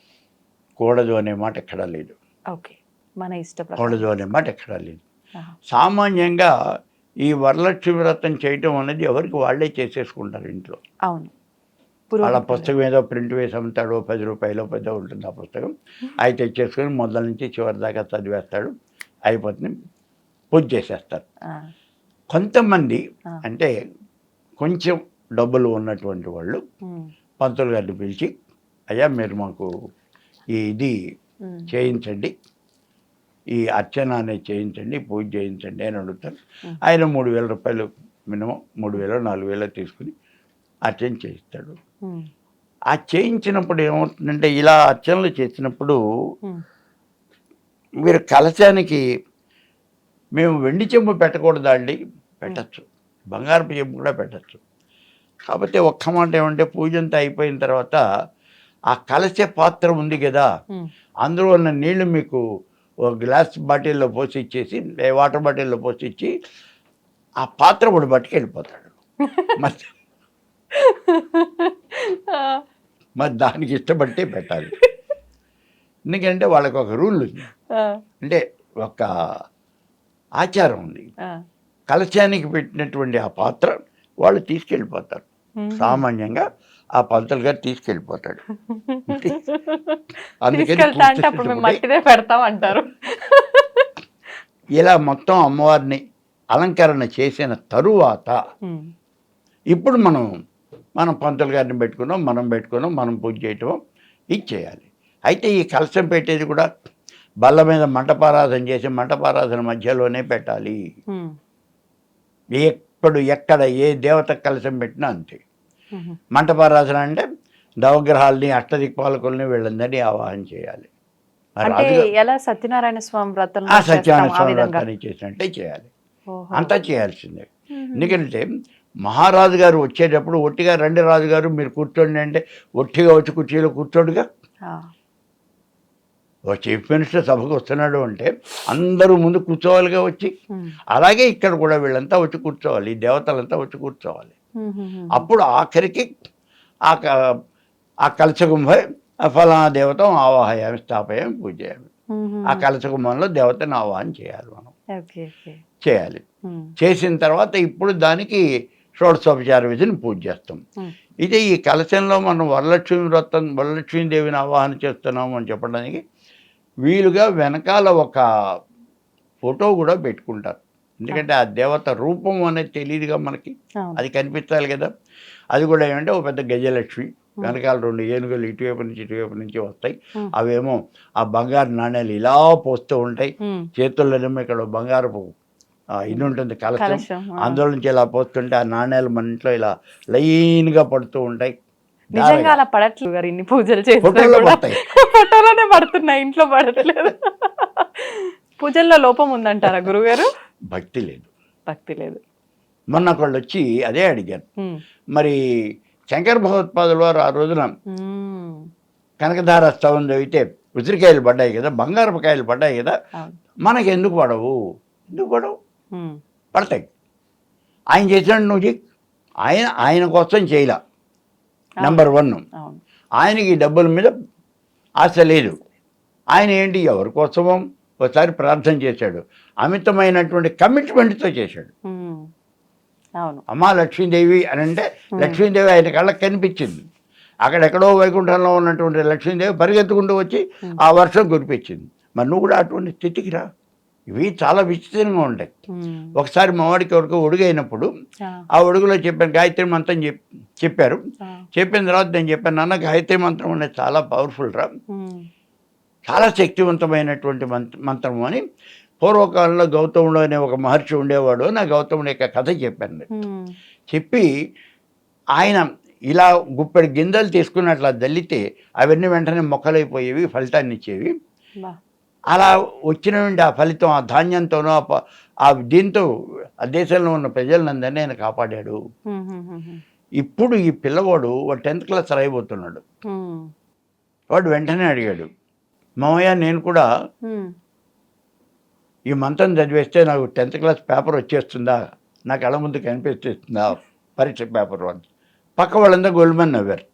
[SPEAKER 3] కూడదు అనే మాట ఎక్కడా లేదు,
[SPEAKER 2] ఓకే, మన ఇష్ట ప్రకారం.
[SPEAKER 3] కూడదు అనే మాట ఎక్కడా లేదు.
[SPEAKER 2] ఆహా.
[SPEAKER 3] సామాన్యంగా ఈ వరలక్ష్మి వ్రతం చేయటం అనేది ఎవరికి వాళ్ళే చేసేసుకుంటారు ఇంట్లో.
[SPEAKER 2] అవును.
[SPEAKER 3] వాళ్ళ
[SPEAKER 2] పురోహితులు.
[SPEAKER 3] పుస్తకం ఏదో ప్రింట్ వేసి అమ్ముతాడు, 10 రూపాయలు పెద్ద ఉంటుంది ఆ పుస్తకం, అవి తెచ్చేసుకొని మొదల నుంచి చివరి దాకా చదివేస్తాడు, అయిపోతుంది, పూజ చేసేస్తారు.
[SPEAKER 2] ఆ,
[SPEAKER 3] కొంతమంది
[SPEAKER 2] ఆ.
[SPEAKER 3] అంటే కొంచెం డబ్బులు ఉన్నటువంటి వాళ్ళు
[SPEAKER 2] ఉమ్,
[SPEAKER 3] పంతులు గారిని పిలిచి, అయ్యా మీరు మాకు ఇది
[SPEAKER 2] ఉమ్,
[SPEAKER 3] చేయించండి, ఈ అర్చన అనేది చేయించండి, పూజ చేయించండి అని అడుగుతారు.
[SPEAKER 2] ఉమ్.
[SPEAKER 3] ఆయన 3,000 రూపాయలు మినిమం 3,000 4,000 తీసుకుని అర్చన చేయిస్తాడు.
[SPEAKER 2] ఉమ్,
[SPEAKER 3] ఆ చేయించినప్పుడు ఏమవుతుందంటే, ఇలా అర్చనలు చేసినప్పుడు
[SPEAKER 2] ఉమ్.
[SPEAKER 3] మీరు కలశానికి మేము వెండి చెంబు పెట్టకూడదా అండి? పెట్టచ్చు, బంగారపు చెంబు కూడా పెట్టచ్చు. కాకపోతే ఒక్క మాట ఏమంటే, పూజ అంతా అయిపోయిన తర్వాత ఆ కలశ పాత్ర ఉంది కదా,
[SPEAKER 2] ఉమ్.
[SPEAKER 3] అందులో ఉన్న నీళ్లు మీకు ఒక గ్లాస్ బాటిల్లో పోసి ఇచ్చేసి, వాటర్ బాటిల్లో పోసి ఇచ్చి ఆ పాత్ర కూడా పట్టుకెళ్ళిపోతాడు. మరి
[SPEAKER 2] ఆ,
[SPEAKER 3] మరి దానికి ఇష్టపడితే పెట్టాలి. ఎందుకంటే వాళ్ళకి ఒక రూల్ ఉంది,
[SPEAKER 2] ఆ,
[SPEAKER 3] అంటే ఒక ఆచారం ఉంది.
[SPEAKER 2] ఆ.
[SPEAKER 3] కలశానికి పెట్టినటువంటి ఆ పాత్ర వాళ్ళు తీసుకెళ్ళిపోతారు.
[SPEAKER 2] ఉమ్.
[SPEAKER 3] సామాన్యంగా ఆ పంతులు గారు తీసుకెళ్ళిపోతాడు. అందుకని
[SPEAKER 2] తీసుకెళ్తా అంటే అప్పుడు మేము మట్టిదే పెడతాం అంటారు.
[SPEAKER 3] ఇలా మొత్తం అమ్మవారిని అలంకరణ చేసిన తరువాత
[SPEAKER 2] ఉమ్,
[SPEAKER 3] ఇప్పుడు మనం పంతులు గారిని పెట్టుకున్నాం, మనం పూజ చేయటం ఇది చేయాలి. అయితే ఈ కలశం పెట్టేది కూడా బల్ల మీద మంటపారాధన చేసి మంటపారాధన మధ్యలోనే పెట్టాలి.
[SPEAKER 2] ఉమ్,
[SPEAKER 3] ఎక్కడ ఏ దేవత కలశం పెట్టినా అంతే.
[SPEAKER 2] ఉమ్.
[SPEAKER 3] మంటపారాధన అంటే నవగ్రహాలని అష్టదిక్పాలకుల్ని వీళ్ళందరినీ ఆవాహన చేయాలి.
[SPEAKER 2] అంటే ఎలా సత్యనారాయణ స్వామి వ్రతంలో
[SPEAKER 3] ఆ సత్యనారాయణ
[SPEAKER 2] చేస్తాం ఆ
[SPEAKER 3] స్వామి
[SPEAKER 2] విధంగా?
[SPEAKER 3] వ్రతాన్ని చేసినట్టే చేయాలి,
[SPEAKER 2] ఓహో.
[SPEAKER 3] అంతా చేయాల్సిందే.
[SPEAKER 2] ఉమ్.
[SPEAKER 3] ఎందుకంటే మహారాజు గారు వచ్చేటప్పుడు ఒట్టిగా రండి రాజుగారు మీరు కూర్చోండి అంటే ఒట్టిగా వచ్చి కుర్చీలో కూర్చోడుగా.
[SPEAKER 2] ఆ.
[SPEAKER 3] ఓ చీఫ్ మినిస్టర్ సభకు వస్తున్నాడు అంటే అందరూ ముందు కూర్చోవాలిగా వచ్చి.
[SPEAKER 2] ఉమ్.
[SPEAKER 3] అలాగే ఇక్కడ కూడా వీళ్ళంతా వచ్చి కూర్చోవాలి, ఈ దేవతలంతా వచ్చి కూర్చోవాలి.
[SPEAKER 2] ఉమ్, ఉమ్, ఉమ్.
[SPEAKER 3] అప్పుడు ఆఖరికి ఆ కలశకుంభై ఫలానా దేవతం ఆవాహయామి స్థాపయామి పూజయామి,
[SPEAKER 2] ఉమ్, ఉమ్.
[SPEAKER 3] ఆ కలశకుంభంలో దేవతను ఆవాహన చేయాలి, మనం
[SPEAKER 2] ఓకే, ఓకే.
[SPEAKER 3] చేయాలి.
[SPEAKER 2] ఉమ్,
[SPEAKER 3] చేసిన తర్వాత ఇప్పుడు దానికి షోడశోపచార విధిని పూజ చేస్తాం.
[SPEAKER 2] ఉమ్.
[SPEAKER 3] ఇదే ఈ కలశంలో మనం వరలక్ష్మీదేవిని ఆవాహన చేస్తున్నాము అని చెప్పడానికి వీలుగా వెనకాల ఒక ఫోటో కూడా పెట్టుకుంటారు. ఎందుకంటే ఆ దేవత రూపం అనేది తెలియదుగా మనకి,
[SPEAKER 2] అవును.
[SPEAKER 3] అది కనిపించాలి కదా. అది కూడా ఏమంటే ఒక పెద్ద గజలక్ష్మి, వెనకాల 2 ఏనుగులు ఇటువైపు నుంచి వస్తాయి.
[SPEAKER 2] ఉమ్.
[SPEAKER 3] అవేమో ఆ బంగారు నాణ్యాలు ఇలా పోస్తూ ఉంటాయి.
[SPEAKER 2] ఉమ్.
[SPEAKER 3] చేతుల్లోనేమో ఇక్కడ బంగారపు ఇది ఉంటుంది కలశం,
[SPEAKER 2] కలశం, ఆ.
[SPEAKER 3] అందులో నుంచి ఇలా పోస్తుంటే ఆ నాణ్యాలు మన ఇంట్లో ఇలా లైన్గా పడుతూ ఉంటాయి.
[SPEAKER 2] నిజంగా అలా పడట్లేదు గారు, ఇన్ని పూజలు చేసినా
[SPEAKER 3] ఫోటోలో
[SPEAKER 2] కూడా
[SPEAKER 3] పడతాయి.
[SPEAKER 2] ఫోటోలోనే పడుతున్నాయి, ఇంట్లో పడట్లేదు. పూజల్లో లోపం ఉందంటారా గురుగారు?
[SPEAKER 3] భక్తి లేదు,
[SPEAKER 2] భక్తి లేదు.
[SPEAKER 3] మొన్న ఒకళ్ళు వచ్చి అదే అడిగారు.
[SPEAKER 2] ఉమ్.
[SPEAKER 3] మరి శంకర భగవత్పాదుల వారు ఆ రోజున
[SPEAKER 2] ఉమ్.
[SPEAKER 3] కనకధార స్తవం చదివితే ఉసిరికాయలు పడ్డాయి కదా, బంగారపు కాయలు పడ్డాయి కదా,
[SPEAKER 2] అవును.
[SPEAKER 3] మనకి ఎందుకు పడవు? ఎందుకు పడవు?
[SPEAKER 2] ఉమ్.
[SPEAKER 3] పడతాయి. ఆయన చేసినట్టు నువ్వు చెయ్యి. ఆయన కోసం చేయలా, నెంబర్ 1.
[SPEAKER 2] అవును.
[SPEAKER 3] ఆయనకి డబ్బుల మీద ఆశ లేదు. ఆయన ఏంటి ఎవరి కోసమో ఒకసారి ప్రార్థన చేశాడు, అమితమైనటువంటి కమిట్మెంట్తో చేశాడు.
[SPEAKER 2] ఉమ్. అవును.
[SPEAKER 3] అమ్మా లక్ష్మీదేవి అని అంటే లక్ష్మీదేవి ఆయన కళ్ళకి కనిపించింది. అక్కడెక్కడో వైకుంఠంలో ఉన్నటువంటి లక్ష్మీదేవి పరిగెత్తుకుంటూ వచ్చి ఆ వర్షం కురిపించింది. మరి నువ్వు కూడా అటువంటి స్థితికి రా. ఇవి చాలా విచిత్రంగా ఉంటాయి.
[SPEAKER 2] ఉమ్.
[SPEAKER 3] ఒకసారి మా వాడికి ఎవరికో ఒడుగైనప్పుడు
[SPEAKER 2] ఆ.
[SPEAKER 3] ఆ ఒడుగులో చెప్పాను గాయత్రి మంత్రం చెప్పారు.
[SPEAKER 2] ఆ.
[SPEAKER 3] చెప్పిన తర్వాత నేను చెప్పాను, నాన్న గాయత్రి మంత్రం అనేది చాలా పవర్ఫుల్ రా,
[SPEAKER 2] ఉమ్.
[SPEAKER 3] చాలా శక్తివంతమైనటువంటి మంత్రము అని పూర్వకాలంలో గౌతముడు అనే ఒక మహర్షి ఉండేవాడు. నా గౌతముడి యొక్క కథ చెప్పాను. చెప్పి ఆయన ఇలా గుప్పెడు గింజలు తీసుకుని అట్లా దల్లితే అవన్నీ వెంటనే మొక్కలైపోయేవి, ఫలితాన్ని ఇచ్చేవి. అలా వచ్చినటువంటి ఆ ఫలితం ఆ ధాన్యంతోనూ ఆ దీంతో ఆ దేశంలో ఉన్న ప్రజలందరినీ ఆయన కాపాడాడు. ఇప్పుడు ఈ పిల్లవాడు వాడు 10th క్లాస్ రాయబోతున్నాడు. వాడు వెంటనే అడిగాడు, మామయ్య నేను కూడా ఈ మంత్రం చదివేస్తే నాకు 10th క్లాస్ పేపర్ వచ్చేస్తుందా, నా కళ్ళ ముందు కనిపిస్తుందా పరీక్ష పేపర్ వాళ్ళు. పక్క వాళ్ళంతా గోల్మన్ నవ్వారు.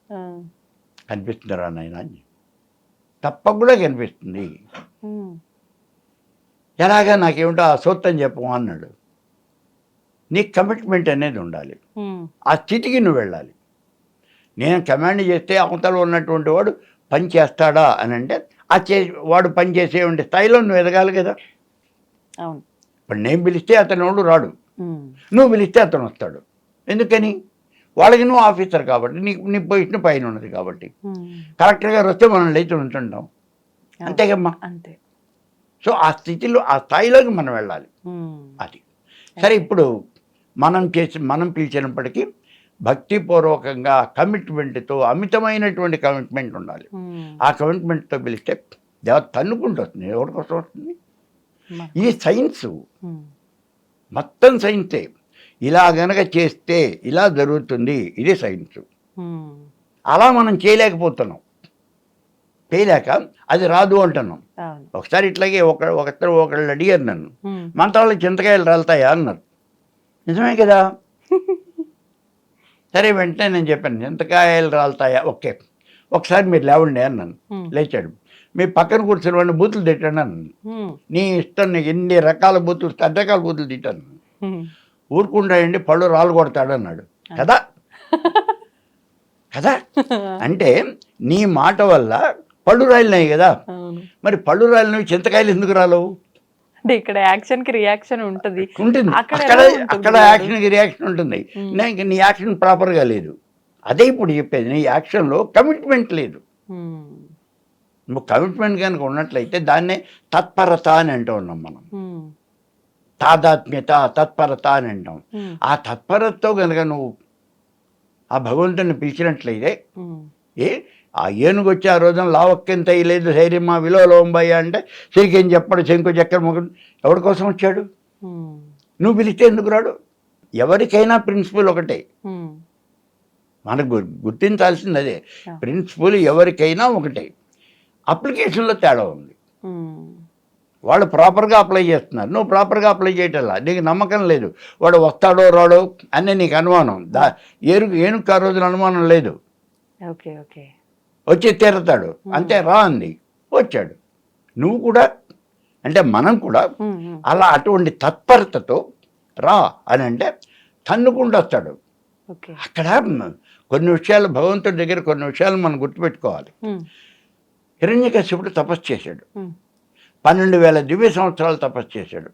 [SPEAKER 3] కనిపిస్తుందిరా నాయన అని. తప్పకుండా కనిపిస్తుంది. ఎలాగా నాకేమిటో ఆ సూత్రం చెప్పు అన్నాడు. నీకు కమిట్మెంట్ అనేది ఉండాలి, ఆ స్థితికి నువ్వు వెళ్ళాలి. నేను కమాండ్ చేస్తే అవతల ఉన్నటువంటి వాడు పని చేస్తాడా అని అంటే ఆ వాడు పని చేసేటువంటి స్థాయిలో నువ్వు ఎదగాలి కదా.
[SPEAKER 2] అవును.
[SPEAKER 3] ఇప్పుడు నేను పిలిస్తే అతను రాడు, నువ్వు పిలిస్తే అతను వస్తాడు. ఎందుకని? వాళ్ళకి నువ్వు ఆఫీసర్ కాబట్టి, నీ పొజిషన్ పైన ఉన్నది కాబట్టి. కలెక్టర్ గారు వస్తే మనం లేచి ఉంటుంటాం, అంతేకమ్మా.
[SPEAKER 2] అంతే.
[SPEAKER 3] సో ఆ స్థితిలో ఆ స్థాయిలోకి మనం వెళ్ళాలి. అది సరే. ఇప్పుడు మనం పిలిచినప్పటికీ భక్తిపూర్వకంగా కమిట్మెంట్తో, అమితమైనటువంటి కమిట్మెంట్ ఉండాలి. ఆ కమిట్మెంట్తో పిలిస్తే దేవత తన్నుకుంటూ వస్తుంది. ఎవరి కోసం వస్తుంది? ఇది సైన్స్, మొత్తం సైన్సే. ఇలా గనక చేస్తే ఇలా జరుగుతుంది, ఇది సైన్స్. అలా మనం చేయలేకపోతున్నాం. చేయలేక అది రాదు అంటున్నాం. ఒకసారి ఇట్లాగే ఒకళ్ళు అడిగారు నన్ను, మంత్రాలకు చింతకాయలు రాలుతాయా అన్నారు. నిజమే కదా. సరే వెంటనే నేను చెప్పాను, చింతకాయలు రాలుతాయా, ఓకే ఒకసారి మీరు లేవండి అన్నాను. లేచాడు. మీ పక్కన కూర్చుని వాడిని బూతులు తిట్టాను అన్నాను. నీ ఇష్టం, నీకు ఎన్ని రకాల బూతులు, 10 రకాల బూతులు తిట్టాను. ఊరుకుంటాయండి, పళ్ళు రాళ్ళు కొడతాడు అన్నాడు. కదా కదా. అంటే నీ మాట వల్ల పళ్ళు రాలినాయి కదా. మరి పళ్ళు రాలినవి చింతకాయలు ఎందుకు రాలవు?
[SPEAKER 2] అంటే ఇక్కడ యాక్షన్ కి రియాక్షన్ ఉంటుంది.
[SPEAKER 3] అక్కడ యాక్షన్ కి రియాక్షన్ ఉంటుంది. నీ యాక్షన్ ప్రాపర్గా లేదు. అదే ఇప్పుడు చెప్పేది, నీ యాక్షన్లో కమిట్మెంట్ లేదు. నువ్వు కమిట్మెంట్ కనుక ఉన్నట్లయితే దాన్నే తత్పరత అని అంటూ ఉన్నాం మనం. తాదాత్మ్యత, తత్పరత అని అంటాం. ఆ తత్పరతతో కనుక నువ్వు ఆ భగవంతుని పిలిచినట్లయితే, ఆ ఏనుగు వచ్చి ఆ రోజున లావక్కెంత లేదు ధైర్యమా విలోలోంబయ్య అంటే సిరికేం చెప్పడు, శంకు చక్కెర మొగడు. ఎవరి కోసం వచ్చాడు? నువ్వు పిలిస్తే ఎందుకు రాడు? ఎవరికైనా ప్రిన్సిపల్ ఒకటే, మనకు గుర్తించాల్సింది అదే. ప్రిన్సిపల్ ఎవరికైనా ఒకటే, అప్లికేషన్లో తేడా ఉంది. వాళ్ళు ప్రాపర్గా అప్లై చేస్తున్నారు, నువ్వు ప్రాపర్గా అప్లై చేయటంలా. నీకు నమ్మకం లేదు, వాడు వస్తాడో రాడో అని నీకు అనుమానం. ఏనుగు ఆ రోజున అనుమానం లేదు.
[SPEAKER 2] ఓకే ఓకే,
[SPEAKER 3] వచ్చి తీరతాడు అంతే. రా అంది, వచ్చాడు. నువ్వు కూడా అంటే మనం కూడా అలా అటువంటి తత్పరతతో రా అని అంటే తన్నుకుంటూ వస్తాడు. అక్కడ కొన్ని విషయాలు భగవంతుడి దగ్గర కొన్ని విషయాలు మనం గుర్తుపెట్టుకోవాలి. హిరణ్యకశిపుడు తపస్సు చేశాడు, 12,000 దివ్య సంవత్సరాలు తపస్సు చేశాడు.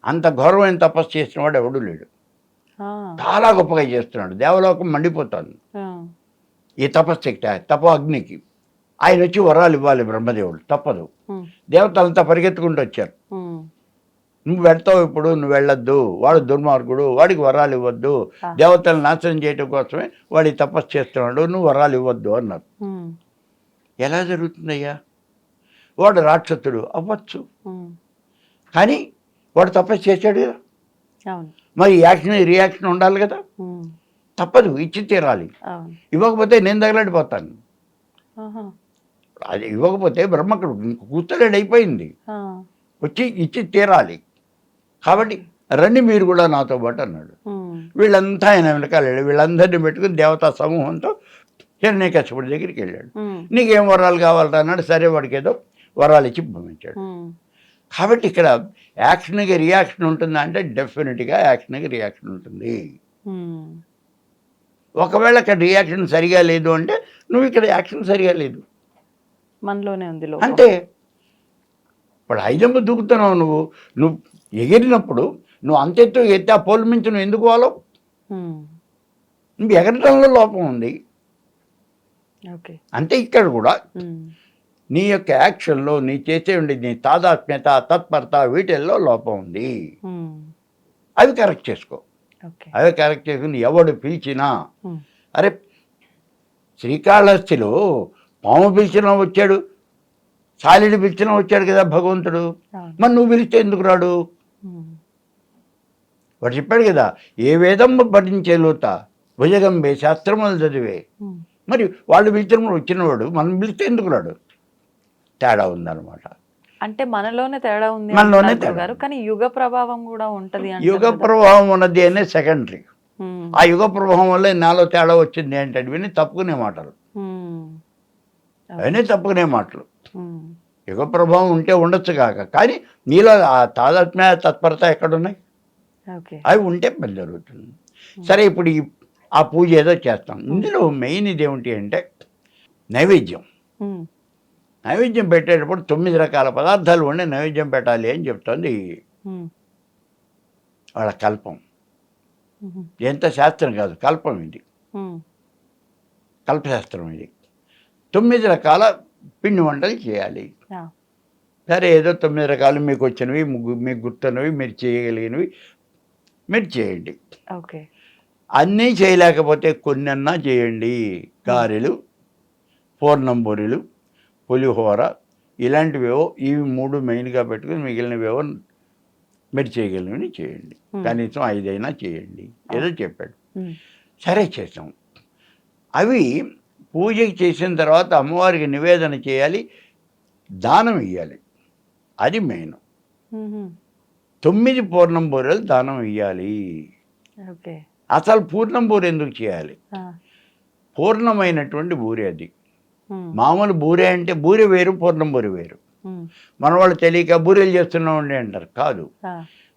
[SPEAKER 3] అంత ఘోరమైన తపస్సు చేసిన వాడు ఎవడూ లేడు. చాలా గొప్పగా చేస్తున్నాడు, దేవలోకం మండిపోతుంది ఈ తపస్సుకి, తపో అగ్నికి. ఆయన వచ్చి వరాలు ఇవ్వాలి బ్రహ్మదేవుడు, తప్పదు. దేవతలంతా పరిగెత్తుకుంటూ వచ్చారు. నువ్వు వెళ్తావు ఇప్పుడు, నువ్వు వెళ్ళొద్దు, వాడు దుర్మార్గుడు, వాడికి వరాలు ఇవ్వద్దు, దేవతలను నాశనం చేయడం కోసమే వాడి తపస్సు చేస్తున్నాడు, నువ్వు వరాలు ఇవ్వద్దు అన్నారు. ఎలా జరుగుతుందయ్యా? వాడు రాక్షసుడు అవ్వచ్చు, కానీ వాడు తపస్సు చేశాడు కదా. మరి యాక్షన్ రియాక్షన్ ఉండాలి కదా. తప్పదు, ఇచ్చి తీరాలి. ఇవ్వకపోతే నేను తగలడిపోతాను. అది ఇవ్వకపోతే బ్రహ్మకుడు కూర్చోలేడు, అయిపోయింది. వచ్చి ఇచ్చి తీరాలి. కాబట్టి రండి మీరు కూడా నాతో పాటు అన్నాడు. వీళ్ళంతా ఆయన వెనకాల వెళ్ళాడు. వీళ్ళందరినీ పెట్టుకుని దేవతా సమూహంతో హిరణ్యకశిపుడి దగ్గరికి వెళ్ళాడు. నీకేం వరాలు కావాలరా అన్నాడు. సరే, వాడికి ఏదో వరాలు ఇచ్చి పంపించాడు. కాబట్టి ఇక్కడ యాక్షన్కి రియాక్షన్ ఉంటుందా అంటే డెఫినెట్గా యాక్షన్కి రియాక్షన్ ఉంటుంది. ఒకవేళ అక్కడ రియాక్షన్ సరిగా లేదు అంటే నువ్వు ఇక్కడ యాక్షన్ సరిగా లేదు,
[SPEAKER 2] మనలోనే ఉంది
[SPEAKER 3] అంటే. ఇప్పుడు ఐదమ్మ దూకుతున్నావు నువ్వు ఎగిరినప్పుడు నువ్వు అంతెత్తు ఎత్తి ఆ పోలు మించి నువ్వు ఎందుకు వాలవు? నువ్వు ఎగరటంలో లోపం ఉంది. అంతే ఇక్కడ కూడా నీ యొక్క యాక్షన్లో నీ చేసే ఉండి నీ తాదాత్మ్యత తత్పరత వీటిల్లో లోపం ఉంది. అవి కరెక్ట్ చేసుకో.
[SPEAKER 2] ఓకే.
[SPEAKER 3] అవి కరెక్ట్ చేసుకుని ఎవడు పిలిచినా
[SPEAKER 2] ఉమ్.
[SPEAKER 3] అరే శ్రీకాళహస్తిలో పాము పిలిచినా వచ్చాడు, సాలిడి పిలిచినా వచ్చాడు కదా భగవంతుడు.
[SPEAKER 2] అవును.
[SPEAKER 3] మరి నువ్వు పిలిస్తే ఎందుకు రాడు?
[SPEAKER 2] ఉమ్.
[SPEAKER 3] వాడు చెప్పాడు కదా, ఏ వేదమ్మ పఠించే లోత భుజగంబే శాస్త్రములు చదివే.
[SPEAKER 2] ఉమ్.
[SPEAKER 3] మరి వాళ్ళు పిలిచినప్పుడు వచ్చినవాడు మనం పిలిస్తే ఎందుకు రాడు? తేడా ఉందన్నమాట.
[SPEAKER 2] అంటే మనలోనే తేడా ఉంది
[SPEAKER 3] మనలోనే
[SPEAKER 2] అంటున్నారు
[SPEAKER 3] తేడా
[SPEAKER 2] గురుగారు. కానీ యుగ ప్రభావం కూడా ఉంటది అంటారు
[SPEAKER 3] యుగ
[SPEAKER 2] కదా.
[SPEAKER 3] ప్రభావం ఉన్నది అనే సెకండరీ.
[SPEAKER 2] ఉమ్.
[SPEAKER 3] ఆ యుగ ప్రభావం వల్ల నాలో తేడా వచ్చింది ఏంటంటే విని తప్పుకునే మాటలు,
[SPEAKER 2] ఉమ్.
[SPEAKER 3] అవన్నీ తప్పుకునే మాటలు.
[SPEAKER 2] ఉమ్.
[SPEAKER 3] యుగ ప్రభావం ఉంటే ఉండొచ్చు కాక, కానీ నీలో ఆ తాదాత్మ్య తత్పరత ఎక్కడున్నాయి?
[SPEAKER 2] ఓకే.
[SPEAKER 3] అవి ఉంటే పని జరుగుతుంది. సరే, ఇప్పుడు ఆ పూజ ఏదో చేస్తాం. ఇందులో మెయిన్ ఇదేమిటి అంటే నైవేద్యం.
[SPEAKER 2] ఉమ్.
[SPEAKER 3] నైవేద్యం పెట్టేటప్పుడు 9 రకాల పదార్థాలు ఉండి నైవేద్యం పెట్టాలి అని చెప్తుంది
[SPEAKER 2] ఉమ్.
[SPEAKER 3] వాళ్ళ కల్పం.
[SPEAKER 2] ఉమ్.
[SPEAKER 3] ఎంత శాస్త్రం కాదు, కల్పం ఇది,
[SPEAKER 2] ఉమ్.
[SPEAKER 3] కల్పశాస్త్రం ఇది. 9 రకాల పిండి వంటలు చేయాలి.
[SPEAKER 2] ఆ.
[SPEAKER 3] సరే, ఏదో 9 రకాలు మీకు వచ్చినవి, మీకు గుర్తున్నవి, మీరు చేయగలిగినవి మీరు చేయండి.
[SPEAKER 2] ఓకే.
[SPEAKER 3] అన్నీ చేయలేకపోతే కొన్నన్నా చేయండి. గారెలు, పూర్ణం బొరెలు, పులిహోర, ఇలాంటివేవో ఇవి 3 మెయిన్గా పెట్టుకుని మిగిలినవేవో మీరు చేయగలిగినవి చేయండి. కనీసం 5 అయినా చేయండి ఏదో చెప్పాడు.
[SPEAKER 2] ఉమ్.
[SPEAKER 3] సరే, చేసాం. అవి పూజకి చేసిన తర్వాత అమ్మవారికి నివేదన చేయాలి, దానం ఇవ్వాలి. అది మెయిన్.
[SPEAKER 2] ఉమ్.
[SPEAKER 3] 9 పూర్ణం బూరెలు దానం ఇవ్వాలి.
[SPEAKER 2] ఓకే.
[SPEAKER 3] అసలు పూర్ణం బూరె ఎందుకు చేయాలి?
[SPEAKER 2] ఆ.
[SPEAKER 3] పూర్ణమైనటువంటి బూరె అది.
[SPEAKER 2] ఉమ్.
[SPEAKER 3] మామూలు బూరె అంటే బూరె వేరు, పూర్ణం బూరె వేరు.
[SPEAKER 2] ఉమ్.
[SPEAKER 3] మన వాళ్ళు తెలియక బూరెలు చేస్తున్నామండి అంటారు. కాదు,
[SPEAKER 2] ఆ.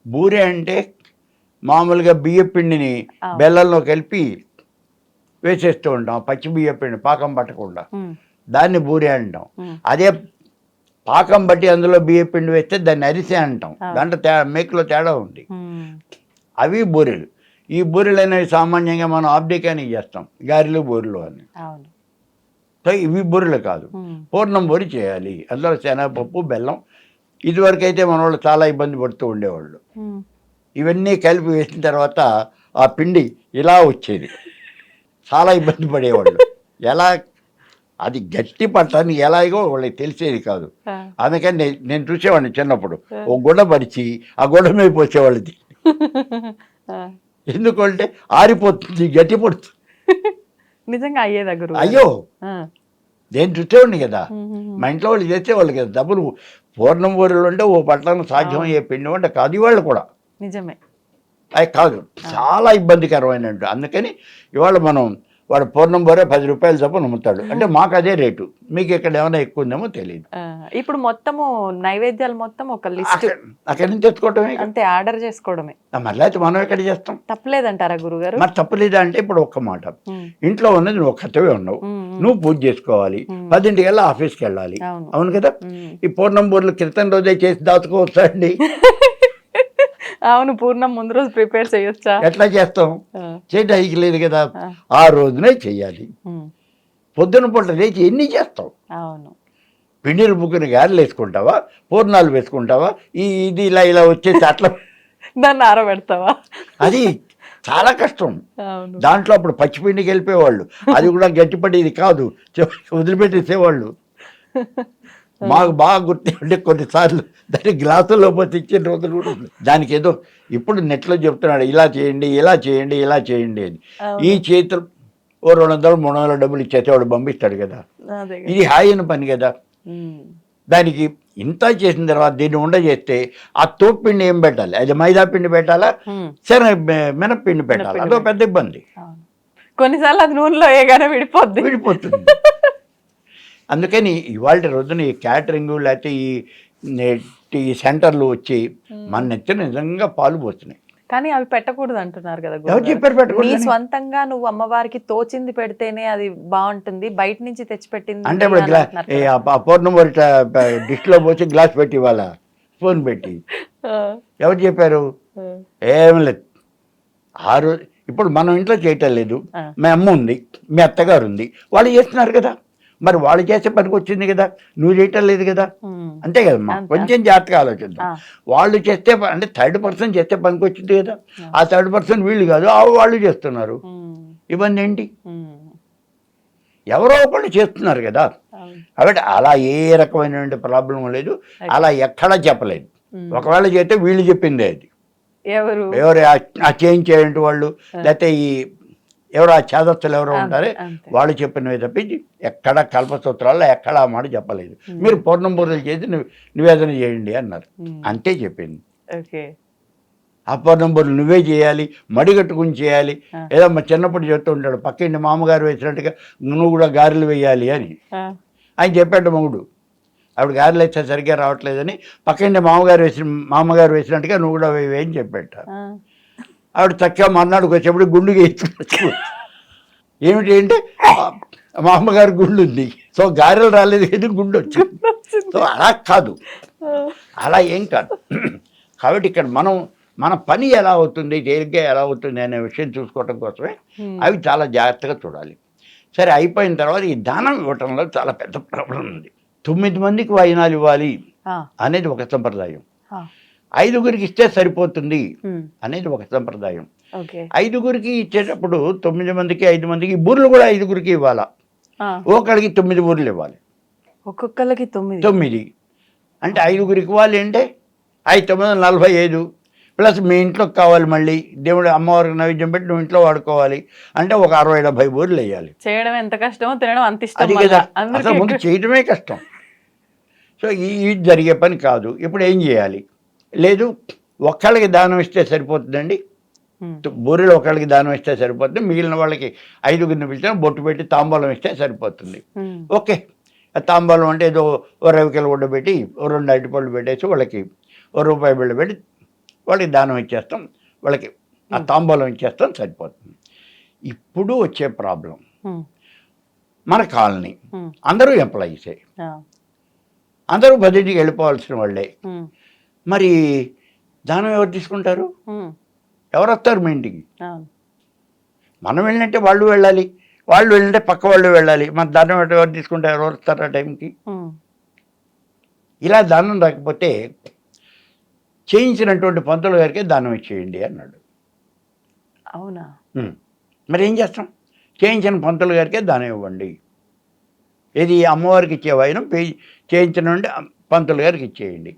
[SPEAKER 3] బూరె అంటే మామూలుగా బియ్య పిండిని
[SPEAKER 2] ఆ.
[SPEAKER 3] బెల్లంలో కలిపి వేసేస్తూ ఉంటాం, పచ్చి బియ్య పిండి పాకం పట్టకుండా.
[SPEAKER 2] ఉమ్.
[SPEAKER 3] దాన్ని బూరె అంటాం.
[SPEAKER 2] ఉమ్.
[SPEAKER 3] అదే పాకం బట్టి అందులో బియ్య పిండి వేస్తే దాన్ని అరిసె అంటాం. దాంట్లో మేకలో తేడా ఉంది.
[SPEAKER 2] ఉమ్.
[SPEAKER 3] అవి బూరెలు. ఈ బూరెలు అనేవి సామాన్యంగా మనం ఆబ్డికానికి చేస్తాం, గారెలు బూరెలు అని.
[SPEAKER 2] అవును.
[SPEAKER 3] సో ఇవి బూరెలు కాదు,
[SPEAKER 2] ఉమ్.
[SPEAKER 3] పూర్ణం బూరి చేయాలి. అందులో శనగపప్పు, బెల్లం. ఇదివరకు అయితే మన వాళ్ళు చాలా ఇబ్బంది పడుతూ ఉండేవాళ్ళు.
[SPEAKER 2] ఉమ్.
[SPEAKER 3] ఇవన్నీ కలిపి వేసిన తర్వాత ఆ పిండి ఇలా వచ్చేది, చాలా ఇబ్బంది పడేవాళ్ళు. ఎలా అది గట్టి పట్టని ఎలాగో వాళ్ళకి తెలిసేది కాదు.
[SPEAKER 2] ఆ.
[SPEAKER 3] అందుకని నేను చూసేవాడిని చిన్నప్పుడు, ఓ గుడ్డ పరిచి ఆ గుడ్డ మీద పోసేవాళ్ళది.
[SPEAKER 2] ఆ.
[SPEAKER 3] ఎందుకంటే ఆరిపోతుంది, గట్టి పడుతుంది.
[SPEAKER 2] నిజంగా అయ్యేదా గురువు?
[SPEAKER 3] అయ్యో,
[SPEAKER 2] ఆ.
[SPEAKER 3] నేను చూసేవాడిని కదా,
[SPEAKER 2] ఉమ్.
[SPEAKER 3] మా ఇంట్లో వాళ్ళు చేసేవాళ్ళు కదా. డబ్బులు పూర్ణం బూరెలు అంటే ఓ పట్లను సాధ్యమయ్యే పిండి వంట కాదు ఇవాళ కూడా.
[SPEAKER 2] నిజమే.
[SPEAKER 3] అది కాదు, చాలా ఇబ్బందికరమైన. అందుకని ఇవాళ మనం వాడు పూర్ణం బూరె 10 రూపాయలు చొప్పున అమ్ముతాడు. అంటే మాకు అదే రేటు, మీకు ఇక్కడ ఏమైనా ఎక్కువ ఉందేమో తెలియదు.
[SPEAKER 2] ఆ. ఇప్పుడు మొత్తము నైవేద్యాలు మొత్తం ఒక లిస్ట్
[SPEAKER 3] అక్కడి నుంచి తెచ్చుకోవటమే.
[SPEAKER 2] అంతే, ఆర్డర్ చేసుకోవడమే.
[SPEAKER 3] మళ్ళీ అయితే మనం ఎక్కడ చేస్తాం?
[SPEAKER 2] తప్పలేదంటారా గురుగారు?
[SPEAKER 3] మరి తప్పలేదా అంటే ఇప్పుడు ఒక్క మాట,
[SPEAKER 2] ఉమ్.
[SPEAKER 3] ఇంట్లో ఉన్నది నువ్వు ఒక్కతవే ఉన్నావు,
[SPEAKER 2] ఉమ్.
[SPEAKER 3] నువ్వు పూజ చేసుకోవాలి, 10ంటికి వెళ్ళి ఆఫీస్కి వెళ్ళాలి.
[SPEAKER 2] అవును.
[SPEAKER 3] అవును కదా.
[SPEAKER 2] ఉమ్.
[SPEAKER 3] ఈ పూర్ణం బూరెలు క్రితం రోజే చేసి దాచుకోవచ్చా అండి?
[SPEAKER 2] అవును, పూర్ణం ముందు రోజు ప్రిపేర్ చేయొచ్చా?
[SPEAKER 3] ఎట్లా చేస్తాం?
[SPEAKER 2] ఆ.
[SPEAKER 3] చేయడానికి లేదు కదా. ఆ రోజునే చెయ్యాలి.
[SPEAKER 2] ఉమ్.
[SPEAKER 3] పొద్దున పూట లేచి ఎన్ని చేస్తావు?
[SPEAKER 2] అవును.
[SPEAKER 3] పిండిలు బుక్కుని గారెలు వేసుకుంటావా, పూర్ణాలు వేసుకుంటావా? ఇది ఇలా ఇలా వచ్చేసి అట్లా
[SPEAKER 2] దాన్ని ఆరబెడతావా?
[SPEAKER 3] అది చాలా కష్టం.
[SPEAKER 2] అవును.
[SPEAKER 3] దాంట్లో అప్పుడు పచ్చిపిండికి వెళ్ళిపోయేవాళ్ళు, అది కూడా గట్టిపడేది కాదు, వదిలిపెట్టేసేవాళ్ళు. మాకు బాగా గుర్తుంటే కొన్నిసార్లు దాన్ని గ్లాసుల్లో పోతే ఇచ్చిన రోజులు కూడా ఉంది. దానికి ఏదో ఇప్పుడు నెట్లో చెప్తున్నాడు, ఇలా చేయండి, ఇలా చేయండి, ఇలా చేయండి అని. ఈ చేతులు ఓ 200 300 డబ్బులు ఇచ్చేస్తే వాడు పంపిస్తాడు కదా.
[SPEAKER 2] అదే.
[SPEAKER 3] ఇది హాయిన పని కదా.
[SPEAKER 2] ఉమ్.
[SPEAKER 3] దానికి ఇంత చేసిన తర్వాత దీన్ని ఉండ చేస్తే ఆ తోపు పిండి ఏం పెట్టాలి? అది మైదా పిండి పెట్టాలా,
[SPEAKER 2] ఉమ్.
[SPEAKER 3] మినప్పిండి పెట్టాలి? అదో పెద్ద ఇబ్బంది.
[SPEAKER 2] అవును. కొన్నిసార్లు అది నూనెలో వేయగానే
[SPEAKER 3] విడిపోతుంది. అందుకని ఇవాళ రోజున ఈ క్యాటరింగ్ లేకపోతే ఈ సెంటర్లు వచ్చి మన నెత్తిన నిజంగా పాలు పోతున్నాయి.
[SPEAKER 2] కానీ అవి పెట్టకూడదు అంటున్నారు కదా
[SPEAKER 3] ఎవరు
[SPEAKER 2] గురుగారు?
[SPEAKER 3] చెప్పారు
[SPEAKER 2] నీ
[SPEAKER 3] పెట్టకూడదు?
[SPEAKER 2] స్వంతంగా నువ్వు అమ్మవారికి తోచింది పెడితేనే అది బాగుంటుంది, బయట నుంచి తెచ్చిపెట్టింది
[SPEAKER 3] అంటే ఇప్పుడు
[SPEAKER 2] అని అంటున్నారు కదా.
[SPEAKER 3] పూర్ణం డిష్లో పోసి గ్లాస్ పెట్టి ఇవాళ స్పూన్ పెట్టి
[SPEAKER 2] ఆ.
[SPEAKER 3] ఎవరు చెప్పారు?
[SPEAKER 2] ఆ.
[SPEAKER 3] ఏం లేదు. ఆ రోజు ఇప్పుడు మనం ఇంట్లో చేయటం లేదు,
[SPEAKER 2] ఆ.
[SPEAKER 3] మీ అమ్మ ఉంది, మీ అత్తగారు ఉంది, వాళ్ళు చేస్తున్నారు కదా. మరి వాళ్ళు చేసే పనికి వచ్చింది కదా, నువ్వు చేయటం లేదు కదా,
[SPEAKER 2] ఉమ్.
[SPEAKER 3] అంతే కదమ్మా.
[SPEAKER 2] అంతే.
[SPEAKER 3] కొంచెం జాగ్రత్తగా ఆలోచిద్దాం.
[SPEAKER 2] ఆ.
[SPEAKER 3] వాళ్ళు చేస్తే అంటే థర్డ్ పర్సన్ చేస్తే పనికి వచ్చింది కదా, ఆ థర్డ్ పర్సన్ వీళ్ళు కాదు, వాళ్ళు చేస్తున్నారు.
[SPEAKER 2] ఉమ్.
[SPEAKER 3] ఇబ్బంది ఏంటి?
[SPEAKER 2] ఉమ్.
[SPEAKER 3] ఎవరో ఒకళ్ళు చేస్తున్నారు కదా.
[SPEAKER 2] అవును.
[SPEAKER 3] కాబట్టి అలా ఏ రకమైన ప్రాబ్లం లేదు, అలా ఎక్కడా చెప్పలేదు. ఒకవేళ చేస్తే వీళ్ళు చెప్పిందే అది.
[SPEAKER 2] ఎవరు
[SPEAKER 3] ఎవరు ఆ చేంజ్ చేయండి వాళ్ళు, లేకపోతే ఈ ఎవరో ఆ చేదస్తులు ఎవరో ఉంటారే
[SPEAKER 2] అంతే.
[SPEAKER 3] వాళ్ళు చెప్పినవి తప్పించి ఎక్కడ కల్పసూత్రాల్లో ఎక్కడ ఆ మాట చెప్పలేదు. మీరు పూర్ణం బూరలు చేసి నివేదన చేయండి అన్నారు, అంతే చెప్పింది.
[SPEAKER 2] ఓకే.
[SPEAKER 3] ఆ పూర్ణం బూరలు నువ్వే చేయాలి, మడిగట్టుకుని చేయాలి. ఏదో మా చిన్నప్పుడు చెప్తూ ఉంటాడు, పక్కింటి మామగారు వేసినట్టుగా నువ్వు కూడా గారెలు వేయాలి అని ఆయన చెప్పాడు మొగుడు. ఆవిడ గారెలు వేస్తే సరిగ్గా రావట్లేదని పక్కింటి మామగారు వేసినట్టుగా నువ్వు కూడా వేయి అని చెప్పాట. ఆవిడ చక్కగా మర్నాడుకు వచ్చేప్పుడు గుండుగా వేసుకొచ్చు. ఏమిటి అంటే మా అమ్మగారి గుండు ఉంది, సో గారెలు రాలేదు కానీ గుండు వచ్చింది. సో అలా కాదు, అలా ఏం కాదు. కాబట్టి ఇక్కడ మన పని ఎలా అవుతుంది, తేలిగ్గా ఎలా అవుతుంది అనే విషయం చూసుకోవటం కోసమే అవి చాలా జాగ్రత్తగా చూడాలి. సరే, అయిపోయిన తర్వాత ఈ దానం ఇవ్వటంలో చాలా పెద్ద ప్రాబ్లం ఉంది. 9 మందికి వాయినాలు ఇవ్వాలి అనేది ఒక సంప్రదాయం, 5గురికి ఇస్తే సరిపోతుంది అనేది ఒక సంప్రదాయం. 5గురికి ఇచ్చేటప్పుడు 9 మందికి 5 మందికి బూర్లు కూడా 5గురికి ఇవ్వాలా, ఒకరికి 9 బూర్లు ఇవ్వాలి.
[SPEAKER 2] ఒక్కొక్కరికి
[SPEAKER 3] 9 అంటే 5గురికి ఇవ్వాలి అంటే 5 9 45 ప్లస్ మీ ఇంట్లోకి కావాలి, మళ్ళీ దేవుడు అమ్మవారికి నైవేద్యం పెట్టి నువ్వు ఇంట్లో వాడుకోవాలి అంటే ఒక 60-70 బూర్లు వేయాలి.
[SPEAKER 2] చేయడం ఎంత కష్టమో తినడం అంత ఇష్టం.
[SPEAKER 3] అది కదా, అసలు ముందు చేయడమే కష్టం. సో ఇది జరిగే పని కాదు. ఇప్పుడు ఏం చేయాలి? లేదు, ఒక్కళ్ళకి దానం ఇస్తే సరిపోతుందండి, బూరెలు ఒకళ్ళకి దానం ఇస్తే సరిపోతుంది, మిగిలిన వాళ్ళకి 5గురిని పిలిచిన బొట్టు పెట్టి తాంబూలం ఇస్తే సరిపోతుంది. ఓకే, తాంబూలం అంటే ఏదో ఓ రవికలు గుడ్డ పెట్టి ఓ 2 అరటిపళ్ళు పెట్టేసి వాళ్ళకి ఓ రూపాయి బిళ్ళ పెట్టి వాళ్ళకి దానం ఇచ్చేస్తాం, వాళ్ళకి ఆ తాంబూలం ఇచ్చేస్తాం, సరిపోతుంది. ఇప్పుడు వచ్చే ప్రాబ్లం, మన కాలనీ అందరూ ఎంప్లాయీసే, అందరూ బదిలీకి వెళ్ళిపోవాల్సిన వాళ్ళే. మరి దానం ఎవరు తీసుకుంటారు? ఎవరు వస్తారు మీ ఇంటికి? మనం వెళ్ళినట్టే వాళ్ళు వెళ్ళాలి, వాళ్ళు వెళ్ళినట్టే పక్క వాళ్ళు వెళ్ళాలి. మన దానం ఎవరు తీసుకుంటారు? ఎవరు వస్తారు ఆ టైంకి? ఇలా దానం రాకపోతే చేయించినటువంటి పంతులు గారికే దానం ఇచ్చేయండి అన్నాడు.
[SPEAKER 2] అవునా?
[SPEAKER 3] మరి ఏం చేస్తాం? చేయించిన పంతులు గారికే దానం ఇవ్వండి. ఇది అమ్మవారికి ఇచ్చే వాయినం చేయించిన పంతులు గారికి ఇచ్చేయండి.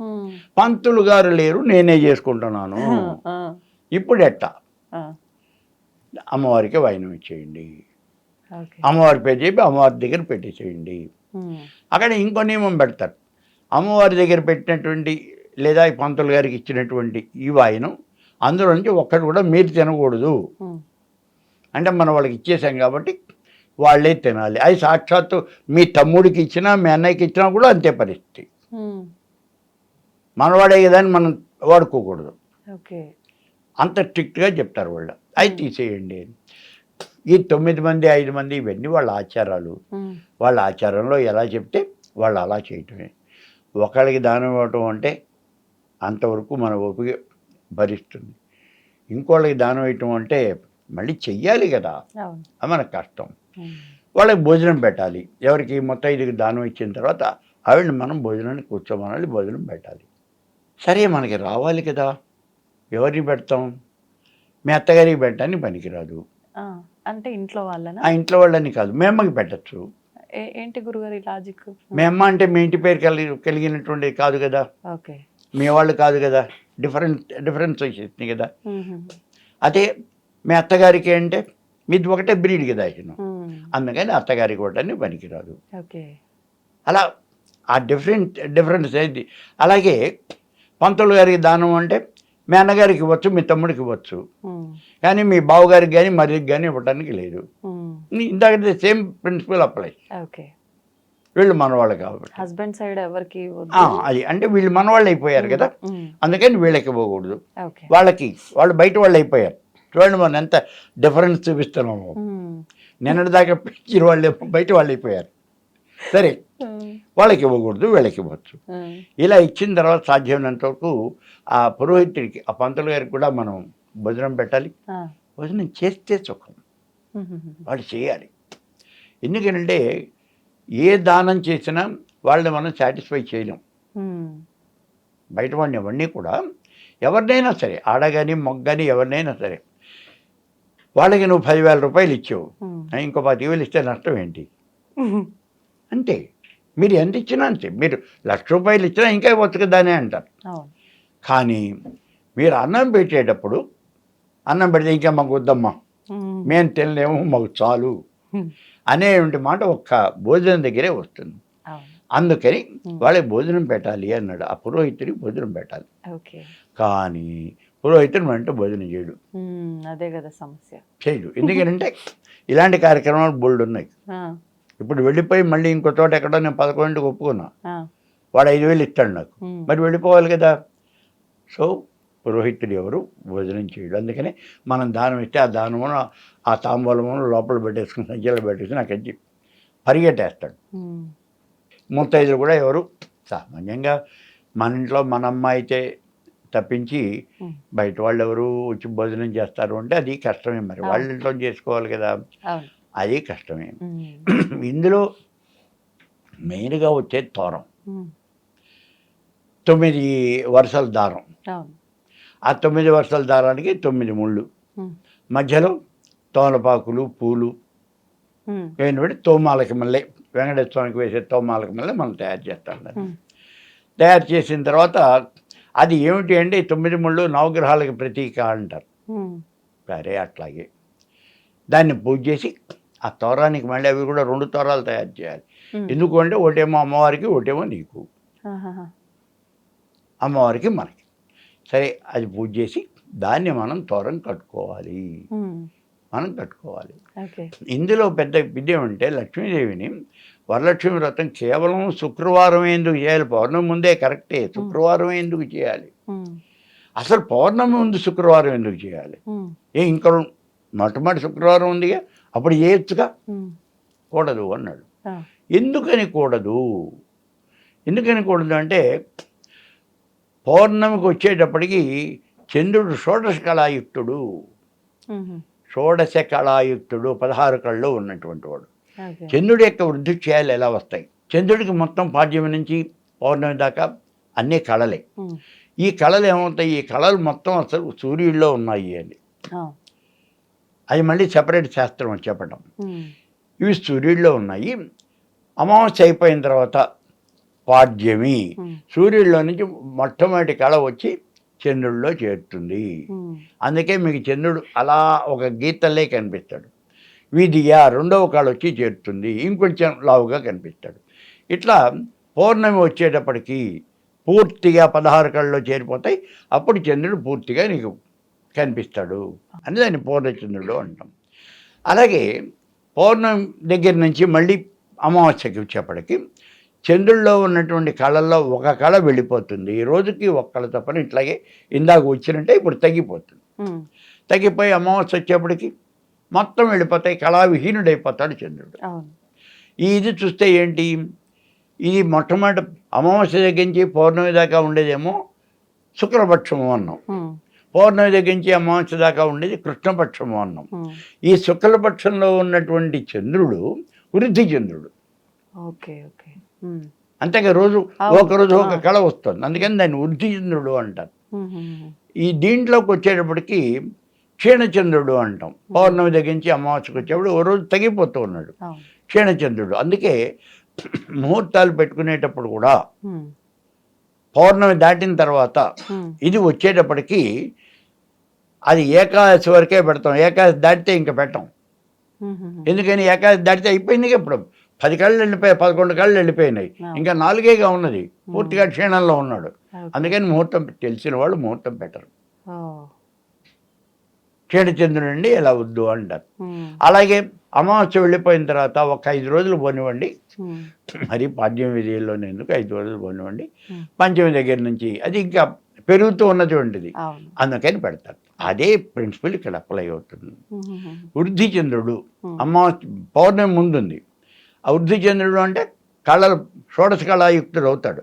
[SPEAKER 3] పంతులు గారు లేరు, నేనే చేసుకుంటున్నాను, ఇప్పుడు ఎట్టా? అమ్మవారికి వాయినం ఇచ్చేయండి, అమ్మవారి పేరు చెప్పి అమ్మవారి దగ్గర పెట్టేసేయండి. అక్కడ ఇంకో నియమం పెడతారు, అమ్మవారి దగ్గర పెట్టినటువంటి లేదా ఈ పంతులు గారికి ఇచ్చినటువంటి ఈ వాయినం అందులో నుంచి ఒక్కటి కూడా మీరు తినకూడదు. అంటే మనం వాళ్ళకి ఇచ్చేసాం కాబట్టి వాళ్ళే తినాలి. అది సాక్షాత్తు మీ తమ్ముడికి ఇచ్చినా మీ అన్నయ్యకి ఇచ్చినా కూడా అంతే పరిస్థితి. మనవాడే కదా అని మనం వాడుకోకూడదు, అంత స్ట్రిక్ట్గా చెప్తారు వాళ్ళు. అవి తీసేయండి. ఈ 9 మంది 5 మంది ఇవన్నీ వాళ్ళ ఆచారాలు, వాళ్ళ ఆచారంలో ఎలా చెప్తే వాళ్ళు అలా చేయటమే. ఒకళ్ళకి దానం ఇవ్వటం అంటే అంతవరకు మన ఓపిక భరిస్తుంది, ఇంకోళ్ళకి దానం ఇవ్వటం అంటే మళ్ళీ చెయ్యాలి కదా, అది మనకు కష్టం. వాళ్ళకి భోజనం పెట్టాలి, ఎవరికి మొత్తం 5కి దానం ఇచ్చిన తర్వాత ఆవిడని మనం భోజనానికి కూర్చోమనాలి, భోజనం పెట్టాలి. సరే, మనకి రావాలి కదా, ఎవరికి పెడతాం? మీ అత్తగారికి పెట్టడానికి పనికిరాదు
[SPEAKER 2] అంటే ఇంట్లో వాళ్ళని,
[SPEAKER 3] ఆ ఇంట్లో వాళ్ళని కాదు, మీ అమ్మకి పెట్టచ్చు.
[SPEAKER 2] ఏంటి గురుగారి లాజిక్?
[SPEAKER 3] మీ అమ్మ అంటే మీ ఇంటి పేరు కలిగినటువంటి కాదు కదా, మీ వాళ్ళు కాదు కదా, డిఫరెన్స్ వచ్చేసింది కదా. అదే మీ అత్తగారికి అంటే మీది ఒకటే బ్రీడ్ కదా, అందుకని అత్తగారికి ఇవ్వడానికి పనికిరాదు. అలా ఆ డిఫరెన్స్ ఏంటి? అలాగే పంతులు గారికి దానం అంటే మీ అన్నగారికి ఇవ్వచ్చు, మీ తమ్ముడికి ఇవ్వచ్చు, కానీ మీ బావగారికి కానీ మరికి కానీ ఇవ్వడానికి లేదు. ఇందాక సేమ్ ప్రిన్సిపల్ అప్లై. వీళ్ళు మనవాళ్ళు కాబట్టి
[SPEAKER 2] హస్బెండ్ సైడ్ ఎవరికి
[SPEAKER 3] అది అంటే వీళ్ళు మనవాళ్ళు అయిపోయారు కదా, అందుకని వీళ్ళకి ఇవ్వకూడదు. వాళ్ళు బయట వాళ్ళు అయిపోయారు. చూడండి మనం ఎంత డిఫరెన్స్ చూపిస్తున్నాము. నిన్నటి దాకా పిచ్చిన వాళ్ళు బయట వాళ్ళు అయిపోయారు. సరే, వాళ్ళకి ఇవ్వకూడదు, వీళ్ళకి ఇవ్వచ్చు. ఇలా ఇచ్చిన తర్వాత సాధ్యమైనంత వరకు ఆ పురోహితుడికి, ఆ పంతులు గారికి కూడా మనం భోజనం పెట్టాలి. భోజనం చేస్తే సుఖం, వాళ్ళు చేయాలి. ఎందుకంటే ఏ దానం చేసినా వాళ్ళని మనం సాటిస్ఫై చేయలేం. బయట వాడిని ఎవరిని కూడా, ఎవరినైనా సరే, ఆడగాని మొగ్గని ఎవరినైనా సరే, వాళ్ళకి నువ్వు 10,000 రూపాయలు ఇచ్చావు, ఇంకో 10,000 ఇస్తే నష్టం ఏంటి? అంతే. మీరు ఎంత ఇచ్చినా అంతే. మీరు 1,00,000 రూపాయలు ఇచ్చినా ఇంకా బతుకుదానే అంటారు. కానీ మీరు అన్నం పెట్టేటప్పుడు, అన్నం పెడితే ఇంకా మాకు వద్దమ్మా, మేము తినలేము, మాకు చాలు అనేటువంటి మాట ఒక్క భోజనం దగ్గరే వస్తుంది. అందుకని వాళ్ళకి భోజనం పెట్టాలి అన్నాడు. ఆ పురోహితుడికి భోజనం పెట్టాలి. కానీ పురోహితుడు అంటే భోజనం చేయడు.
[SPEAKER 2] అదే కదా సమస్య.
[SPEAKER 3] చేయడు. ఎందుకంటే ఇలాంటి కార్యక్రమాలు బోల్డ్ ఉన్నాయి. ఇప్పుడు వెళ్ళిపోయి మళ్ళీ ఇంకో చోట ఎక్కడో నేను 11కి ఒప్పుకున్నా, వాడు 5,000 ఇస్తాడు నాకు, మరి వెళ్ళిపోవాలి కదా. సో పురోహితుడు ఎవరు భోజనం చేయడు. అందుకని మనం దానం ఇస్తే ఆ దానమును, ఆ తాంబూలమును లోపల పెట్టేసుకుని, సంఖ్యలో పెట్టేసుకుని నాకు వచ్చి పరిగెట్టేస్తాడు. ముత్తైదులు కూడా ఎవరు సామాన్యంగా మన ఇంట్లో మన అమ్మ అయితే తప్పించి బయట వాళ్ళు ఎవరు వచ్చి భోజనం చేస్తారు అంటే అది కష్టమే. మరి వాళ్ళ ఇంట్లో చేసుకోవాలి కదా, అది కష్టమే. ఇందులో మెయిన్గా వచ్చేది తోరం, 9 వరుసల దారం. ఆ 9 వరుసల దారానికి 9 ముళ్ళు, మధ్యలో తోలపాకులు, పూలు ఏంటంటే తోమాలకి మళ్ళీ వెంకటేశ్వర స్వామికి వేసే తోమాలకి మళ్ళీ మనం తయారు చేస్తాం. తయారు చేసిన తర్వాత అది ఏమిటి అంటే 9 ముళ్ళు నవగ్రహాలకి ప్రతీక అంటారు. సరే, అట్లాగే దాన్ని పూజ చేసి ఆ తోరానికి మళ్ళీ అవి కూడా 2 తోరాలు తయారు చేయాలి. ఎందుకు అంటే ఒకటేమో అమ్మవారికి, ఒకటేమో నీకు, అమ్మవారికి మనకి. సరే, అది పూజ చేసి దాన్ని మనం తోరం కట్టుకోవాలి. ఇందులో పెద్ద విద్యేమంటే లక్ష్మీదేవిని వరలక్ష్మి వ్రతం కేవలం శుక్రవారం ఎందుకు చేయాలి? పౌర్ణమి ముందే కరెక్టే, శుక్రవారం ఎందుకు చేయాలి? అసలు పౌర్ణమి ముందు శుక్రవారం ఎందుకు చేయాలి? ఇంకా మొట్టమొదటి శుక్రవారం ఉందిగా, అప్పుడు చేయొచ్చుగా. కూడదు అన్నాడు. ఎందుకని కూడదు అంటే పౌర్ణమికి వచ్చేటప్పటికి చంద్రుడు షోడశ కళాయుక్తుడు, 16 కళ్ళు ఉన్నటువంటి వాడు. చంద్రుడి యొక్క వృద్ధి క్షయాలు ఎలా వస్తాయి? చంద్రుడికి మొత్తం పాడ్యమి నుంచి పౌర్ణమి దాకా అన్నీ కళలే. ఈ కళలు ఏమవుతాయి? ఈ కళలు మొత్తం అసలు సూర్యుడిలో ఉన్నాయి అని, అది మళ్ళీ సెపరేట్ శాస్త్రం అని చెప్పడం. ఇవి సూర్యుడిలో ఉన్నాయి. అమావాస్య అయిపోయిన తర్వాత పాడ్యమి, సూర్యుడిలో నుంచి మొట్టమొదటి కళ వచ్చి చంద్రుడిలో చేరుతుంది. అందుకే మీకు చంద్రుడు అలా ఒక గీతలే కనిపిస్తాడు. విధియ రెండవ కళ వచ్చి చేరుతుంది, ఇంకొంచెం లావుగా కనిపిస్తాడు. ఇట్లా పౌర్ణమి వచ్చేటప్పటికి పూర్తిగా 16 కళ్ళలో చేరిపోతాయి. అప్పుడు చంద్రుడు పూర్తిగా నీకు కనిపిస్తాడు అని దాన్ని పూర్ణచంద్రుడు అంటాం. అలాగే పౌర్ణమి దగ్గర నుంచి మళ్ళీ అమావాస్యకి వచ్చేప్పటికి చంద్రుల్లో ఉన్నటువంటి కళల్లో ఒక కళ వెళ్ళిపోతుంది. ఈ రోజుకి ఒక కళ తప్పని ఇట్లాగే ఇందాక వచ్చినట్టే ఇప్పుడు తగ్గిపోతుంది. తగ్గిపోయి అమావాస్య వచ్చేప్పటికి మొత్తం వెళ్ళిపోతాయి, కళావిహీనుడైపోతాడు చంద్రుడు. ఇది చూస్తే ఏంటి, ఇది మొట్టమొదటి అమావాస్య దగ్గర నుంచి పౌర్ణమి దాకా ఉండేదేమో శుక్లపక్షము అన్నాం, పౌర్ణమి దగ్గర నుంచి అమావాస్య దాకా ఉండేది కృష్ణపక్షము అన్నాం. ఈ శుక్లపక్షంలో ఉన్నటువంటి చంద్రుడు వృద్ధి చంద్రుడు. అంతేగా రోజు ఒకరోజు ఒక కళ వస్తుంది, అందుకని దాన్ని వృద్ధి చంద్రుడు అంటారు. ఈ దీంట్లోకి వచ్చేటప్పటికి క్షీణచంద్రుడు అంటాం. పౌర్ణమి దగ్గర నుంచి అమావాస్యకు వచ్చేప్పుడు ఓ రోజు తగ్గిపోతూ ఉన్నాడు క్షీణచంద్రుడు. అందుకే ముహూర్తాలు పెట్టుకునేటప్పుడు కూడా పౌర్ణమి దాటిన తర్వాత ఇది వచ్చేటప్పటికి అది ఏకాదశి వరకే పెడతాం, ఏకాదశి దాటితే ఇంకా పెట్టాం. ఎందుకని ఏకాదశి దాటితే అయిపోయింది, ఇప్పుడు 10 కళ్ళు వెళ్ళిపోయాయి, 11 కళ్ళు వెళ్ళిపోయినాయి, ఇంకా 4గా ఉన్నది, పూర్తిగా క్షీణంలో ఉన్నాడు. అందుకని ముహూర్తం తెలిసిన వాళ్ళు ముహూర్తం పెట్టరు. క్షీణచంద్రుడు అండి ఎలా వద్దు అంటారు. అలాగే అమావాస్య వెళ్ళిపోయిన తర్వాత ఒక 5 రోజులు పోనివ్వండి, మరి పాడ్యం విధిలోనే ఎందుకు 5 రోజులు పోనివ్వండి, పంచమి దగ్గర నుంచి అది ఇంకా పెరుగుతూ ఉన్నటువంటిది, అందుకని పెడతారు. అదే ప్రిన్సిపల్ ఇక్కడ అప్లై అవుతుంది. వృద్ధి చంద్రుడు అమావాస్య పౌర్ణమి ముందుంది. ఆ వృద్ధి చంద్రుడు అంటే కళలు షోడశ కళాయుక్తుడు అవుతాడు.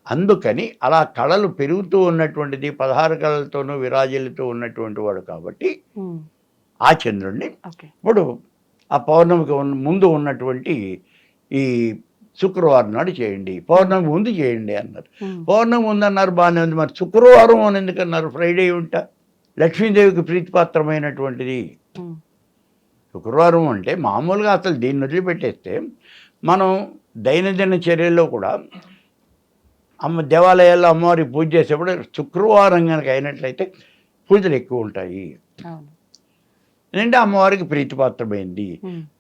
[SPEAKER 3] అందుకని అలా కళలు పెరుగుతూ ఉన్నటువంటిది 16 కళలతోనూ విరాజిల్లుతూ ఉన్నటువంటి వాడు కాబట్టి ఆ చంద్రుడిని ఇప్పుడు ఆ పౌర్ణమికి ముందు ఉన్నటువంటి ఈ శుక్రవారం నాడు చేయండి, పౌర్ణమి ముందు చేయండి అన్నారు. పౌర్ణమి ముందు అన్నారు, బాగానే ఉంది, మరి శుక్రవారం అని ఎందుకన్నారు? ఫ్రైడే ఉంటా లక్ష్మీదేవికి ప్రీతిపాత్రమైనటువంటిది శుక్రవారం అంటే. మామూలుగా అసలు దీన్ని వదిలిపెట్టేస్తే మనం దైనందిన చర్యల్లో కూడా దేవాలయాల్లో అమ్మవారికి పూజ చేసేప్పుడు శుక్రవారం కనుక అయినట్లయితే పూజలు ఎక్కువ ఉంటాయి. ఏంటంటే అమ్మవారికి ప్రీతిపాత్రమైంది,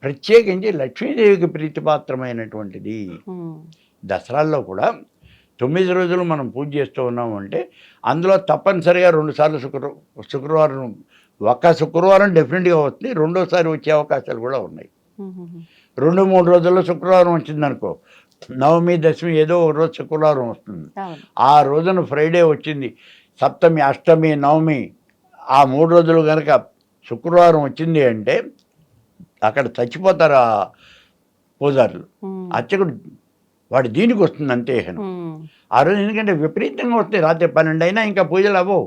[SPEAKER 3] ప్రత్యేకించి లక్ష్మీదేవికి ప్రీతిపాత్రమైనటువంటిది. దసరాల్లో కూడా 9 రోజులు మనం పూజ చేస్తూ ఉన్నాము అంటే అందులో తప్పనిసరిగా 2 సార్లు శుక్రవారం, ఒక్క శుక్రవారం డెఫినెట్గా వస్తుంది, రెండోసారి వచ్చే అవకాశాలు కూడా ఉన్నాయి. 2-3 రోజుల్లో శుక్రవారం వచ్చిందనుకో, నవమి దశమి ఏదో ఒక రోజు శుక్రవారం వస్తుంది, ఆ రోజున ఫ్రైడే వచ్చింది, సప్తమి అష్టమి నవమి ఆ 3 రోజులు కనుక శుక్రవారం వచ్చింది అంటే అక్కడ చచ్చిపోతారు ఆ పూజారులు. అర్చకుడు వాడు దీనికి వస్తుంది అంతే ఆ రోజు. ఎందుకంటే విపరీతంగా వస్తాయి, రాత్రి 12 అయినా ఇంకా పూజలు అవ్వవు.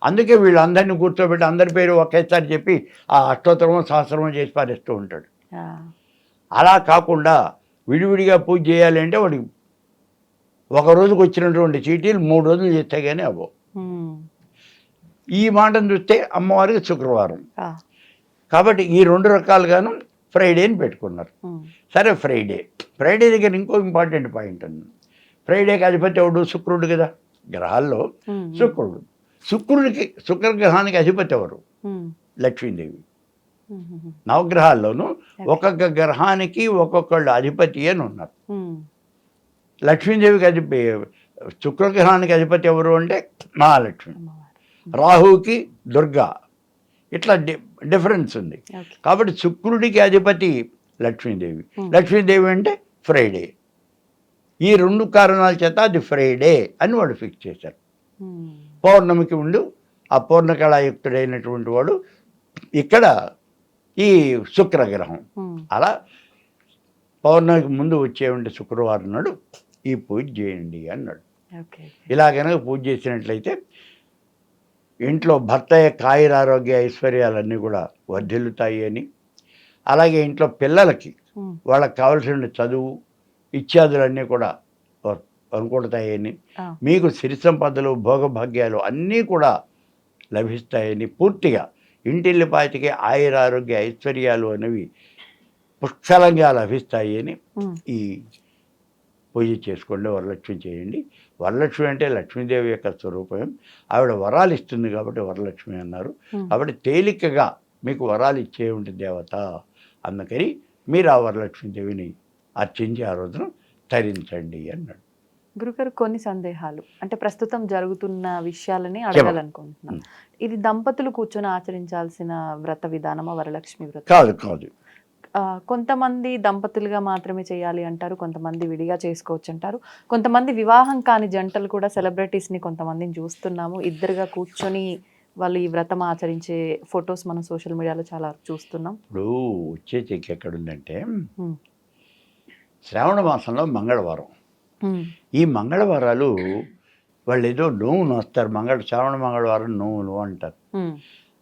[SPEAKER 3] అందుకే వీళ్ళు అందరినీ కూర్చోబెట్టి అందరి పేరు ఒకేసారి చెప్పి ఆ అష్టోత్తరమో సహస్రమో చేసి పారేస్తూ ఉంటాడు. అలా కాకుండా విడివిడిగా పూజ చేయాలి అంటే వాడికి ఒక రోజుకు వచ్చినటువంటి చీటీలు 3 రోజులు చేస్తే కానీ అవ్వవు. ఈ మాటను చూస్తే అమ్మవారికి శుక్రవారం కాబట్టి ఈ 2 రకాలుగాను ఫ్రైడేని పెట్టుకున్నారు. సరే, ఫ్రైడే దగ్గర ఇంకో ఇంపార్టెంట్ పాయింట్ ఉంది. ఫ్రైడేకి అధిపతి ఎవడు? శుక్రుడు కదా, గ్రహాల్లో శుక్రుడు. శుక్రగ్రహానికి అధిపతి ఎవరు? లక్ష్మీదేవి. నవగ్రహాల్లోనూ ఒక్కొక్క గ్రహానికి ఒక్కొక్కళ్ళు అధిపతి అని ఉన్నారు. లక్ష్మీదేవికి శుక్రగ్రహానికి అధిపతి ఎవరు అంటే మహాలక్ష్మి, రాహుకి దుర్గా, ఇట్లా డిఫరెన్స్ ఉంది. కాబట్టి శుక్రుడికి అధిపతి లక్ష్మీదేవి, లక్ష్మీదేవి అంటే ఫ్రైడే. ఈ 2 కారణాల చేత అది ఫ్రైడే అని వాడు ఫిక్స్ చేశారు. పౌర్ణమికి ఉండు ఆ పూర్ణకళాయుక్తుడైనటువంటి వాడు ఇక్కడ ఈ శుక్రగ్రహం. అలా పౌర్ణమికి ముందు వచ్చేవంటి శుక్రవారం నాడు ఈ పూజ చేయండి అన్నాడు. ఇలా కనుక పూజ చేసినట్లయితే ఇంట్లో భర్త యొక్క ఆయురారోగ్య ఐశ్వర్యాలన్నీ కూడా వర్ధిల్లుతాయి అని, అలాగే ఇంట్లో పిల్లలకి వాళ్ళకి కావలసిన చదువు ఇత్యాదులన్నీ కూడా అనుకుంటాయని, మీకు సిరి సంపదలు భోగభాగ్యాలు అన్నీ కూడా లభిస్తాయని, పూర్తిగా ఇంటిల్లిపాటికి ఆయురారోగ్య ఐశ్వర్యాలు అనేవి పుష్కలంగా లభిస్తాయి అని ఈ పూజ చేసుకోండి, వరలక్ష్మి చేయండి. వరలక్ష్మి అంటే లక్ష్మీదేవి యొక్క స్వరూపం, ఆవిడ వరాలు ఇస్తుంది కాబట్టి వరలక్ష్మి అన్నారు. కాబట్టి తేలికగా మీకు వరాలు ఇచ్చేటువంటి దేవత, అందుకని మీరు ఆ వరలక్ష్మీదేవిని అర్చించి ఆ రోజున తరించండి అన్నాడు.
[SPEAKER 2] గురుగారు, కొన్ని సందేహాలు అంటే ప్రస్తుతం జరుగుతున్న విషయాలని అడగాలనుకుంటున్నాను. ఇది దంపతులు కూర్చొని ఆచరించాల్సిన వ్రత విధానమా వరలక్ష్మి వ్రతం?
[SPEAKER 3] కాదు.
[SPEAKER 2] కొంతమంది దంపతులుగా మాత్రమే చేయాలి అంటారు, కొంతమంది విడిగా చేసుకోవచ్చు అంటారు, కొంతమంది వివాహం కాని జంటలు కూడా సెలబ్రిటీస్ని కొంతమందిని చూస్తున్నాము, ఇద్దరుగా కూర్చొని వాళ్ళు ఈ వ్రతం ఆచరించే ఫొటోస్ మనం సోషల్ మీడియాలో చాలా చూస్తున్నాం.
[SPEAKER 3] ఇప్పుడు వచ్చే చెక్ ఎక్కడుందంటే శ్రావణ మాసంలో మంగళవారం, ఈ మంగళవారాలు వాళ్ళు ఏదో నోవును వస్తారు, శ్రావణ మంగళవారం నోవులు అంటారు.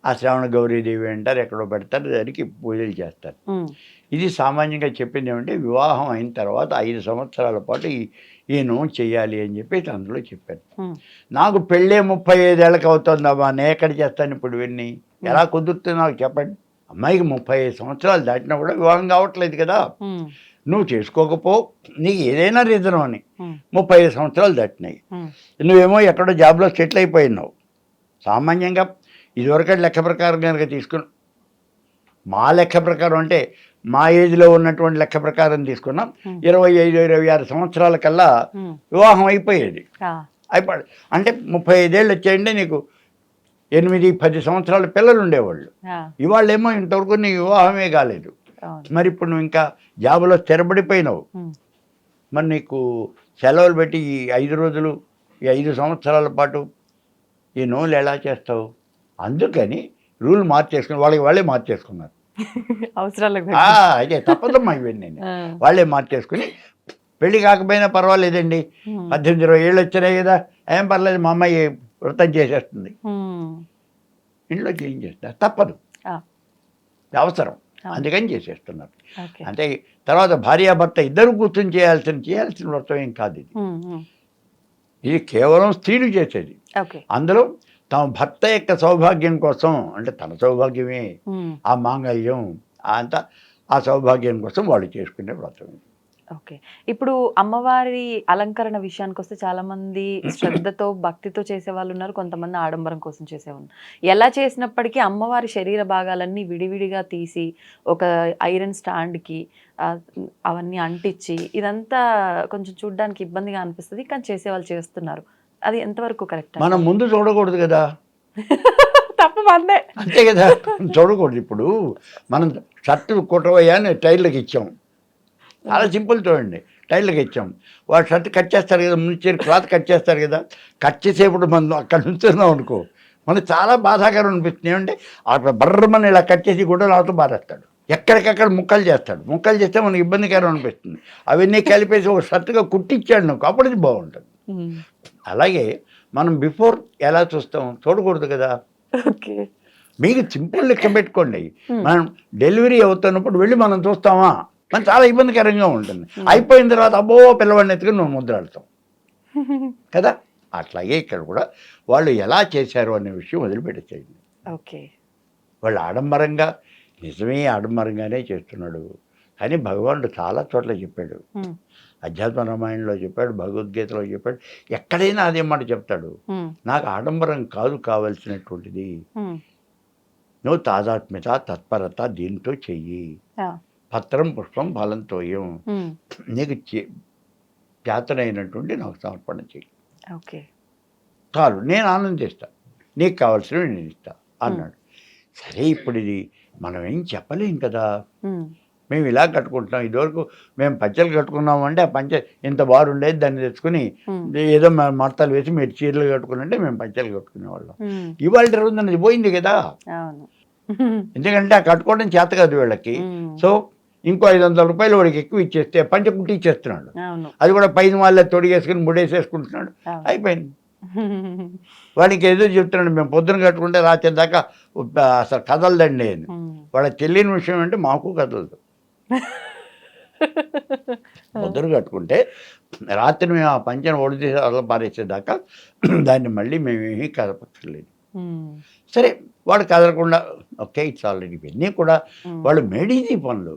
[SPEAKER 3] ఆ శ్రావణ గౌరీదేవి అంటారు, ఎక్కడో పెడతారు, దానికి పూజలు చేస్తారు. ఇది సామాన్యంగా చెప్పింది ఏమంటే వివాహం అయిన తర్వాత 5 సంవత్సరాల పాటు ఈ నోము చేయాలి అని చెప్పి అందులో చెప్పాను. నాకు పెళ్ళే 35 ఏళ్ళకి అవుతుందమ్మా, నేను ఎక్కడ చేస్తాను ఇప్పుడు ఇవన్నీ, ఎలా కుదురుతుంది నాకు చెప్పండి. అమ్మాయికి 35 సంవత్సరాలు దాటినా కూడా వివాహం కావట్లేదు కదా, నువ్వు చేసుకోకపో, నీకు ఏదైనా రీజన్ అని. 35 సంవత్సరాలు దాటినాయి, నువ్వేమో ఎక్కడో జాబ్లో సెటిల్ అయిపోయినావు. సామాన్యంగా ఇదివరకు లెక్క ప్రకారం కనుక తీసుకుని, మా లెక్క ప్రకారం అంటే మా ఏజ్లో ఉన్నటువంటి లెక్క ప్రకారం తీసుకున్నాం, 25-26 సంవత్సరాల కల్లా వివాహం అయిపోయేది. అంటే 35 ఏళ్ళు వచ్చాయంటే నీకు 8-10 సంవత్సరాల పిల్లలు ఉండేవాళ్ళు. ఇవాళ్ళేమో ఇంతవరకు నీ వివాహమే కాలేదు, మరి ఇప్పుడు నువ్వు ఇంకా జాబులో స్థిరపడిపోయినావు, మరి నీకు సెలవులు పెట్టి ఈ 5 రోజులు ఈ 5 సంవత్సరాల పాటు ఈ నోళ్ళు ఎలా చేస్తావు? అందుకని రూల్ మార్చేసుకుని వాళ్ళే మార్చేసుకున్నారు. అదే తప్పదమ్మా ఇవన్నీ, వాళ్ళే మార్చేసుకుని పెళ్ళి కాకపోయినా పర్వాలేదండి, 18-20 ఏళ్ళు వచ్చినాయి కదా, ఏం పర్లేదు, మా అమ్మాయి వ్రతం చేసేస్తుంది, ఇంట్లో క్లీన్ చేస్తారు, తప్పదు, అవసరం. అందుకని చేసేస్తున్నారు.
[SPEAKER 2] ఓకే.
[SPEAKER 3] అంటే తర్వాత భార్యాభర్త ఇద్దరు కూర్చొని చేయాల్సిన వ్రతం ఏం కాదు ఇది. ఇది కేవలం స్త్రీలు చేసేది.
[SPEAKER 2] ఓకే.
[SPEAKER 3] అందులో తమ భర్త యొక్క సౌభాగ్యం కోసం, అంటే తన సౌభాగ్యమే ఆ మాంగళ్యం అంతా, ఆ సౌభాగ్యం కోసం వాళ్ళు చేసుకునే వ్రతం ఇది.
[SPEAKER 2] ఓకే. ఇప్పుడు అమ్మవారి అలంకరణ విషయానికి వస్తే చాలా మంది శ్రద్ధతో భక్తితో చేసే వాళ్ళు ఉన్నారు, కొంతమంది ఆడంబరం కోసం చేసేవాళ్ళు. ఎలా చేసినప్పటికీ అమ్మవారి శరీర భాగాలన్నీ విడివిడిగా తీసి ఒక ఐరన్ స్టాండ్కి అవన్నీ అంటించి ఇదంతా కొంచెం చూడడానికి ఇబ్బందిగా అనిపిస్తుంది, కానీ చేసేవాళ్ళు చేస్తున్నారు. అది ఎంతవరకు కరెక్ట్?
[SPEAKER 3] మనం ముందు చూడకూడదు కదా,
[SPEAKER 2] తప్ప మందే
[SPEAKER 3] అంతే కదా, చూడకూడదు. ఇప్పుడు మనం షర్టు కుట్టవయ్యా అని టైర్లకు ఇచ్చాం, చాలా సింపుల్ చూడండి, టైర్లకు ఇచ్చాం, వాడు షర్ట్ కట్ చేస్తారు కదా, ముందు క్లాత్ కట్ చేస్తారు కదా, కట్ చేసేప్పుడు మనం అక్కడ నుంచున్నాం అనుకో, మనకు చాలా బాధాకరం అనిపిస్తుంది. ఏమంటే అక్కడ బర్రమని ఇలా కట్ చేసి కూడా నాతో బారేస్తాడు, ఎక్కడికక్కడ ముక్కలు చేస్తాడు, ముక్కలు చేస్తే మనకి ఇబ్బందికరం అనిపిస్తుంది. అవన్నీ కలిపేసి ఒక షర్ట్గా కుట్టించాడు నాకు, అప్పుడు ఇది బాగుంటుంది. అలాగే మనం బిఫోర్ ఎలా చూస్తాం, చూడకూడదు కదా.
[SPEAKER 2] ఓకే.
[SPEAKER 3] మీకు సింపుల్ లెక్క పెట్టుకోండి, మనం డెలివరీ అవుతున్నప్పుడు వెళ్ళి మనం చూస్తామా, మనం చాలా ఇబ్బందికరంగా ఉంటుంది. అయిపోయిన తర్వాత అబ్బో పిల్లవాడిని ఎత్తుకుని నువ్వు ముద్రాడతాం కదా. అట్లాగే ఇక్కడ కూడా వాళ్ళు ఎలా చేశారు అనే విషయం వదిలిపెట్టేసేయండి.
[SPEAKER 2] ఓకే.
[SPEAKER 3] వాళ్ళు ఆడంబరంగా, నిజమే ఆడంబరంగానే చేస్తున్నాడు, కానీ భగవానుడు చాలా చోట్ల చెప్పాడు. అధ్యాత్మ రామాయణంలో చెప్పాడు, భగవద్గీతలో చెప్పాడు, ఎక్కడైనా అదే మాట చెప్తాడు. నాకు ఆడంబరం కాదు కావలసినటువంటిది, నువ్వు తాదాత్మ్యత తత్పరత దీంతో చెయ్యి, పత్రం పుష్పం ఫలంతోయం, నీకు చేతనైనటువంటి నాకు సమర్పణ చెయ్యి,
[SPEAKER 2] ఓకే,
[SPEAKER 3] చాలు, నేను ఆనందిస్తా, నీకు కావాల్సినవి నేను ఇస్తా అన్నాడు. సరే, ఇప్పుడు ఇది మనం ఏం చెప్పలేం కదా, మేము ఇలా కట్టుకుంటున్నాం, ఇదివరకు మేము పంచెలు కట్టుకున్నామంటే ఆ పంచె ఇంత బారు ఉండేది, దాన్ని తెచ్చుకుని ఏదో మడతలు వేసి మీరు చీరలు కట్టుకున్నంటే మేము పంచెలు కట్టుకునేవాళ్ళం. ఇవాళ రోజున పోయింది కదా, ఎందుకంటే ఆ కట్టుకోవడం చేత కాదు వీళ్ళకి. సో ఇంకో 500 రూపాయలు వాడికి ఎక్కువ ఇచ్చేస్తే పంచె కుట్టి ఇచ్చేస్తున్నాడు, అది కూడా పైన వాళ్ళే తొడిగేసుకుని ముడేసేసుకుంటున్నాడు, అయిపోయింది. వాడికి ఏదో చెప్తున్నాడు, మేము పొద్దున కట్టుకుంటే రాత్రి దాకా అసలు కదలదండి అని. వాళ్ళకి తెలియని విషయం అంటే మాకు కదలదు. పొద్దున కట్టుకుంటే రాత్రి మేము ఆ పంచను ఒడిచేసి అలా పారేసేదాకా దాన్ని మళ్ళీ మేమేమీ కదపక్కర్లేదు. సరే, వాడు కదలకుండా ఓకే, ఇట్స్ ఆల్రెడీ. ఇవన్నీ కూడా వాళ్ళు మేడీజీ పనులు,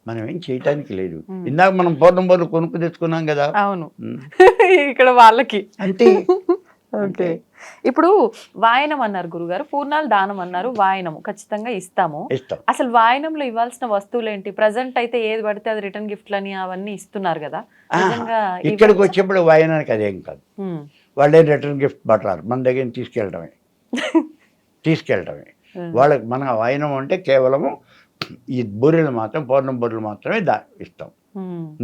[SPEAKER 3] మనం ఏం చేయటానికి లేదు. ఇందాక మనం పూర్ణం బదులు కొనుక్కు తెచ్చుకున్నాం కదా,
[SPEAKER 2] అవును, ఇక్కడ వాళ్ళకి
[SPEAKER 3] అంటే.
[SPEAKER 2] ఓకే. ఇప్పుడు వాయనం అన్నారు గురుగారు, పూర్ణాలు దానం అన్నారు, వాయనము ఖచ్చితంగా ఇస్తాము. అసలు వాయనంలో ఇవ్వాల్సిన వస్తువులు ఏంటి? ప్రజెంట్ అయితే ఏది పడితే అది రిటర్న్ గిఫ్ట్లని అవన్నీ ఇస్తున్నారు కదా,
[SPEAKER 3] ఇక్కడికి వచ్చేప్పుడు వాయనానికి అదేం కాదు, వాళ్ళే రిటర్న్ గిఫ్ట్ పట్టారు, మన దగ్గర తీసుకెళ్ళటమే. వాళ్ళకి మన వాయనం అంటే కేవలము ఈ బూరెలు మాత్రం, పూర్ణం బూరెలు మాత్రమే ఇస్తాం,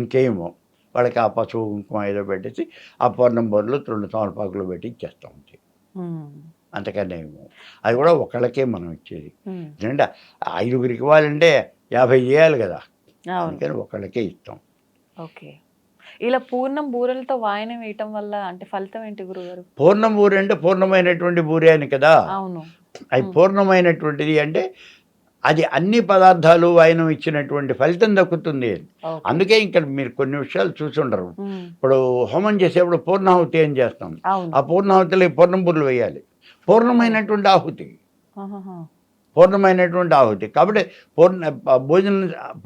[SPEAKER 3] ఇంకేమో. వాళ్ళకి ఆ పసుపు కుంకుమ ఏదో పెట్టేసి ఆ పూర్ణం బొర్రలు 2 తమలపాకులు పెట్టి ఇచ్చేస్తాం అంతే, అంతకన్నా ఏమో. అది కూడా ఒకళ్ళకే మనం ఇచ్చేది, ఎందుకంటే 5గురికి ఇవ్వాలంటే 50 చేయాలి కదా, అందుకని ఒకళ్ళకే ఇస్తాం.
[SPEAKER 2] ఓకే. ఇలా పూర్ణం బూరెలతో వాయనం వేయటం వల్ల అంటే ఫలితం ఏంటి గురుగారు?
[SPEAKER 3] పూర్ణం బూరె అంటే పూర్ణమైనటువంటి బూరె అని కదా.
[SPEAKER 2] అవును,
[SPEAKER 3] అది పూర్ణమైనటువంటిది అంటే అది అన్ని పదార్థాలు వాయనం ఇచ్చినటువంటి ఫలితం దక్కుతుంది. అందుకే ఇక్కడ మీరు కొన్ని విషయాలు చూసి ఉండరు. ఇప్పుడు హోమం చేసేప్పుడు పూర్ణాహుతి ఏం చేస్తాం, ఆ పూర్ణాహుతిలో పూర్ణం బుర్రలు వేయాలి, పూర్ణమైనటువంటి ఆహుతి, పూర్ణమైనటువంటి ఆహుతి. కాబట్టి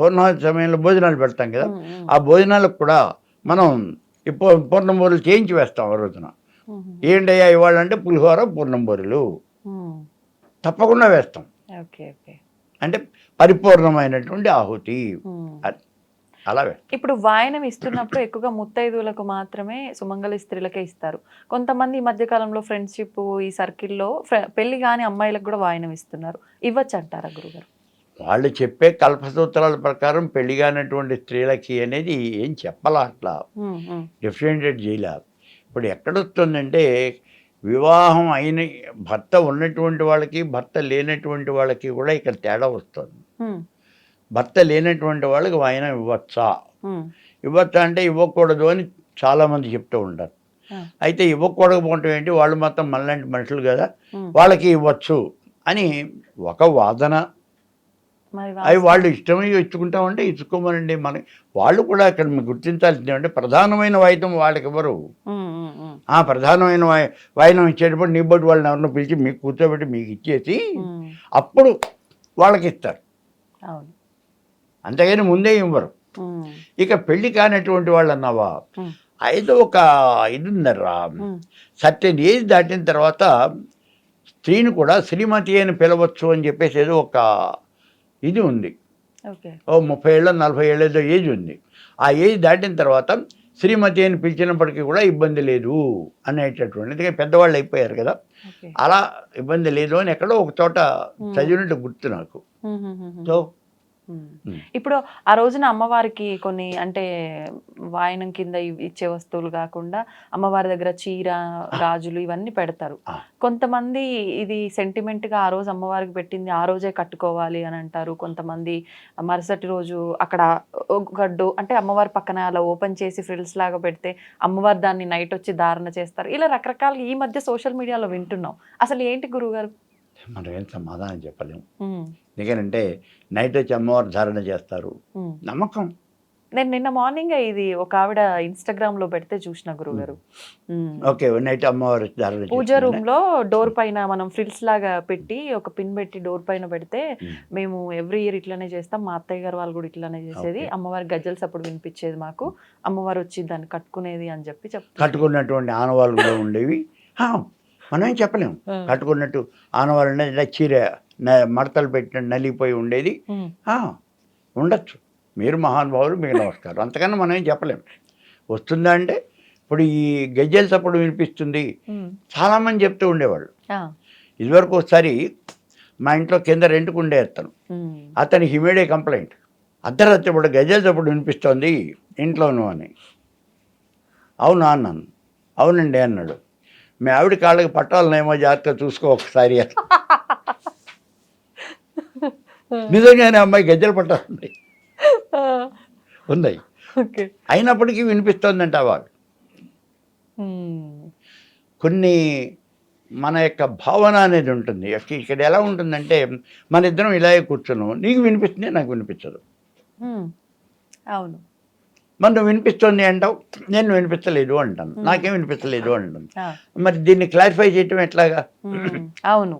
[SPEAKER 3] పూర్ణాహుతి సమయంలో భోజనాలు పెడతాం కదా, ఆ భోజనాలకు కూడా మనం ఈ పూర్ణం బూరెలు చేయించి వేస్తాం ఆ రోజున. ఏంటయ్యా ఇవాళంటే పులిహోర పూర్ణం బూరెలు తప్పకుండా వేస్తాం, అంటే పరిపూర్ణమైనటువంటి ఆహుతి అలా.
[SPEAKER 2] ఇప్పుడు వాయనం ఇస్తున్నప్పుడు ఎక్కువగా ముత్తైదువులకు మాత్రమే, సుమంగళి స్త్రీలకే ఇస్తారు. కొంతమంది ఈ మధ్యకాలంలో ఫ్రెండ్షిప్ ఈ సర్కిల్లో పెళ్లి కాని అమ్మాయిలకు కూడా వాయనం ఇస్తున్నారు, ఇవ్వచ్చు అంటారా గురుగారు?
[SPEAKER 3] వాళ్ళు చెప్పే కల్పసూత్రాల ప్రకారం పెళ్లి కానటువంటి స్త్రీలకి అనేది ఏం చెప్పాలా, అట్లా డిఫరెంటెడ్ చేయలే. ఇప్పుడు ఎక్కడొస్తుందంటే వివాహం అయిన భర్త ఉన్నటువంటి వాళ్ళకి, భర్త లేనటువంటి వాళ్ళకి కూడా ఇక్కడ తేడా వస్తుంది. భర్త లేనటువంటి వాళ్ళకి వాయనం ఇవ్వచ్చా అంటే ఇవ్వకూడదు అని చాలామంది చెప్తూ ఉంటారు. అయితే ఇవ్వకూడకపోవటం ఏంటి, వాళ్ళు మాత్రం మనలాంటి మనుషులు కదా, వాళ్ళకి ఇవ్వచ్చు అని ఒక వాదన
[SPEAKER 2] మరి
[SPEAKER 3] అవి వాళ్ళు ఇష్టమై ఇచ్చుకుంటామంటే ఇచ్చుకోమనండి. మన వాళ్ళు కూడా అక్కడ మీకు గుర్తించాల్సింది అంటే ప్రధానమైన వాయిద్యం వాళ్ళకి ఇవ్వరు. ఆ ప్రధానమైన వాయినం ఇచ్చేటప్పుడు నీ బట్టి వాళ్ళని ఎవరినో పిలిచి మీకు కూర్చోబెట్టి మీకు ఇచ్చేసి అప్పుడు వాళ్ళకి ఇస్తారు.
[SPEAKER 2] అవును.
[SPEAKER 3] అంతేగాని ముందే ఇవ్వరు. ఇక పెళ్లి కానటువంటి వాళ్ళు అన్నావా, అయితే ఒక ఇది ఉందర్రా, సర్టెన్ ఏజ్ దాటిన తర్వాత స్త్రీని కూడా శ్రీమతి అని పిలవచ్చు అని చెప్పేసి ఏదో ఒక ఇది ఉంది.
[SPEAKER 2] ఓకే.
[SPEAKER 3] ఓ 30 ఏళ్ళ 40 ఏళ్ళ ఏదో ఏజ్ ఉంది. ఆ ఏజ్ దాటిన తర్వాత శ్రీమతి అని పిలిచినప్పటికీ కూడా ఇబ్బంది లేదు అనేటటువంటి, ఎందుకంటే పెద్దవాళ్ళు అయిపోయారు కదా,
[SPEAKER 2] ఓకే.
[SPEAKER 3] అలా ఇబ్బంది లేదు అని ఎక్కడో ఒక చోట చదివినట్టు గుర్తు నాకు. సో
[SPEAKER 2] ఇప్పుడు ఆ రోజున అమ్మవారికి కొన్ని అంటే వాయనం కింద ఇచ్చే వస్తువులు కాకుండా అమ్మవారి దగ్గర చీర, గాజులు ఇవన్నీ పెడతారు. కొంతమంది ఇది సెంటిమెంట్ గా ఆ రోజు అమ్మవారికి పెట్టింది ఆ రోజే కట్టుకోవాలి అని అంటారు. కొంతమంది మరుసటి రోజు అక్కడ గడ్డు అంటే అమ్మవారి పక్కన అలా ఓపెన్ చేసి ఫ్రిల్స్ లాగా పెడితే అమ్మవారు దాన్ని నైట్ వచ్చి ధారణ చేస్తారు. ఇలా రకరకాలుగా ఈ మధ్య సోషల్ మీడియాలో వింటున్నాం. అసలు ఏంటి గురువుగారు?
[SPEAKER 3] మనం ఏం సమాధానం చెప్పలేము. ఎందుకంటే నైట్ వచ్చి అమ్మవారు ధారణ చేస్తారు, నమ్మకం.
[SPEAKER 2] నేను నిన్న మార్నింగ్ ఇది ఒక ఆవిడ ఇన్స్టాగ్రామ్ లో పెడితే చూసిన గురుగారు.
[SPEAKER 3] ఓకే, నైట్ అమ్మవారు ధారణ
[SPEAKER 2] పూజ రూమ్ లో డోర్ పైన మనం ఫ్రిల్స్ లాగా పెట్టి ఒక పిన్ పెట్టి డోర్ పైన పెడితే మేము ఎవ్రీ ఇయర్ ఇట్లానే చేస్తాం, మా అత్తయ్య గారు వాళ్ళు కూడా ఇట్లానే చేసేది, అమ్మవారి గజ్జల్స్ అప్పుడు వినిపించేది మాకు, అమ్మవారు వచ్చి దాన్ని కట్టుకునేది అని చెప్పి
[SPEAKER 3] కట్టుకున్నటువంటి ఆనవాళ్ళు కూడా ఉండేవి. మనం ఏం చెప్పలేము. కట్టుకున్నట్టు ఆనవాళ్ళు ఇలా చీర మడతలు పెట్టినట్టు నలిగిపోయి ఉండేది ఉండొచ్చు. మీరు మహానుభావులు, మీకు నమస్కారం. అంతకన్నా మనం ఏం చెప్పలేము. వస్తుందా అంటే ఇప్పుడు ఈ గజ్జెల్స్ అప్పుడు వినిపిస్తుంది చాలామంది చెప్తూ ఉండేవాళ్ళు. ఇదివరకు ఒకసారి మా ఇంట్లో కింద రెంట్కు ఉండే అతనికి ఇమీడియే కంప్లైంట్, అర్ధరాత్రి ఇప్పుడు గజ్జెల్స్ అప్పుడు వినిపిస్తోంది ఇంట్లోనూ అని. అవునా అన్నాను. అవునండి అన్నాడు. మీ ఆవిడ కాళ్ళకి పట్టాలనేమో జాగ్రత్తగా చూసుకో ఒకసారి. నిజంగానే అమ్మాయి గజ్జలు పట్టాలి ఉన్నాయి, అయినప్పటికీ వినిపిస్తోందంట వాళ్ళు. కొన్ని మన యొక్క భావన అనేది ఉంటుంది. ఇక్కడ ఎలా ఉంటుందంటే మన ఇద్దరం ఇలాగే కూర్చున్నాం, నీకు వినిపిస్తుంది నాకు వినిపించదు.
[SPEAKER 2] అవును.
[SPEAKER 3] మరి నువ్వు వినిపిస్తుంది అంటావు, నేను వినిపించలేదు అంటాను, నాకేం వినిపించలేదు అంటాను. మరి దీన్ని క్లారిఫై చేయటం ఎట్లాగా?
[SPEAKER 2] అవును.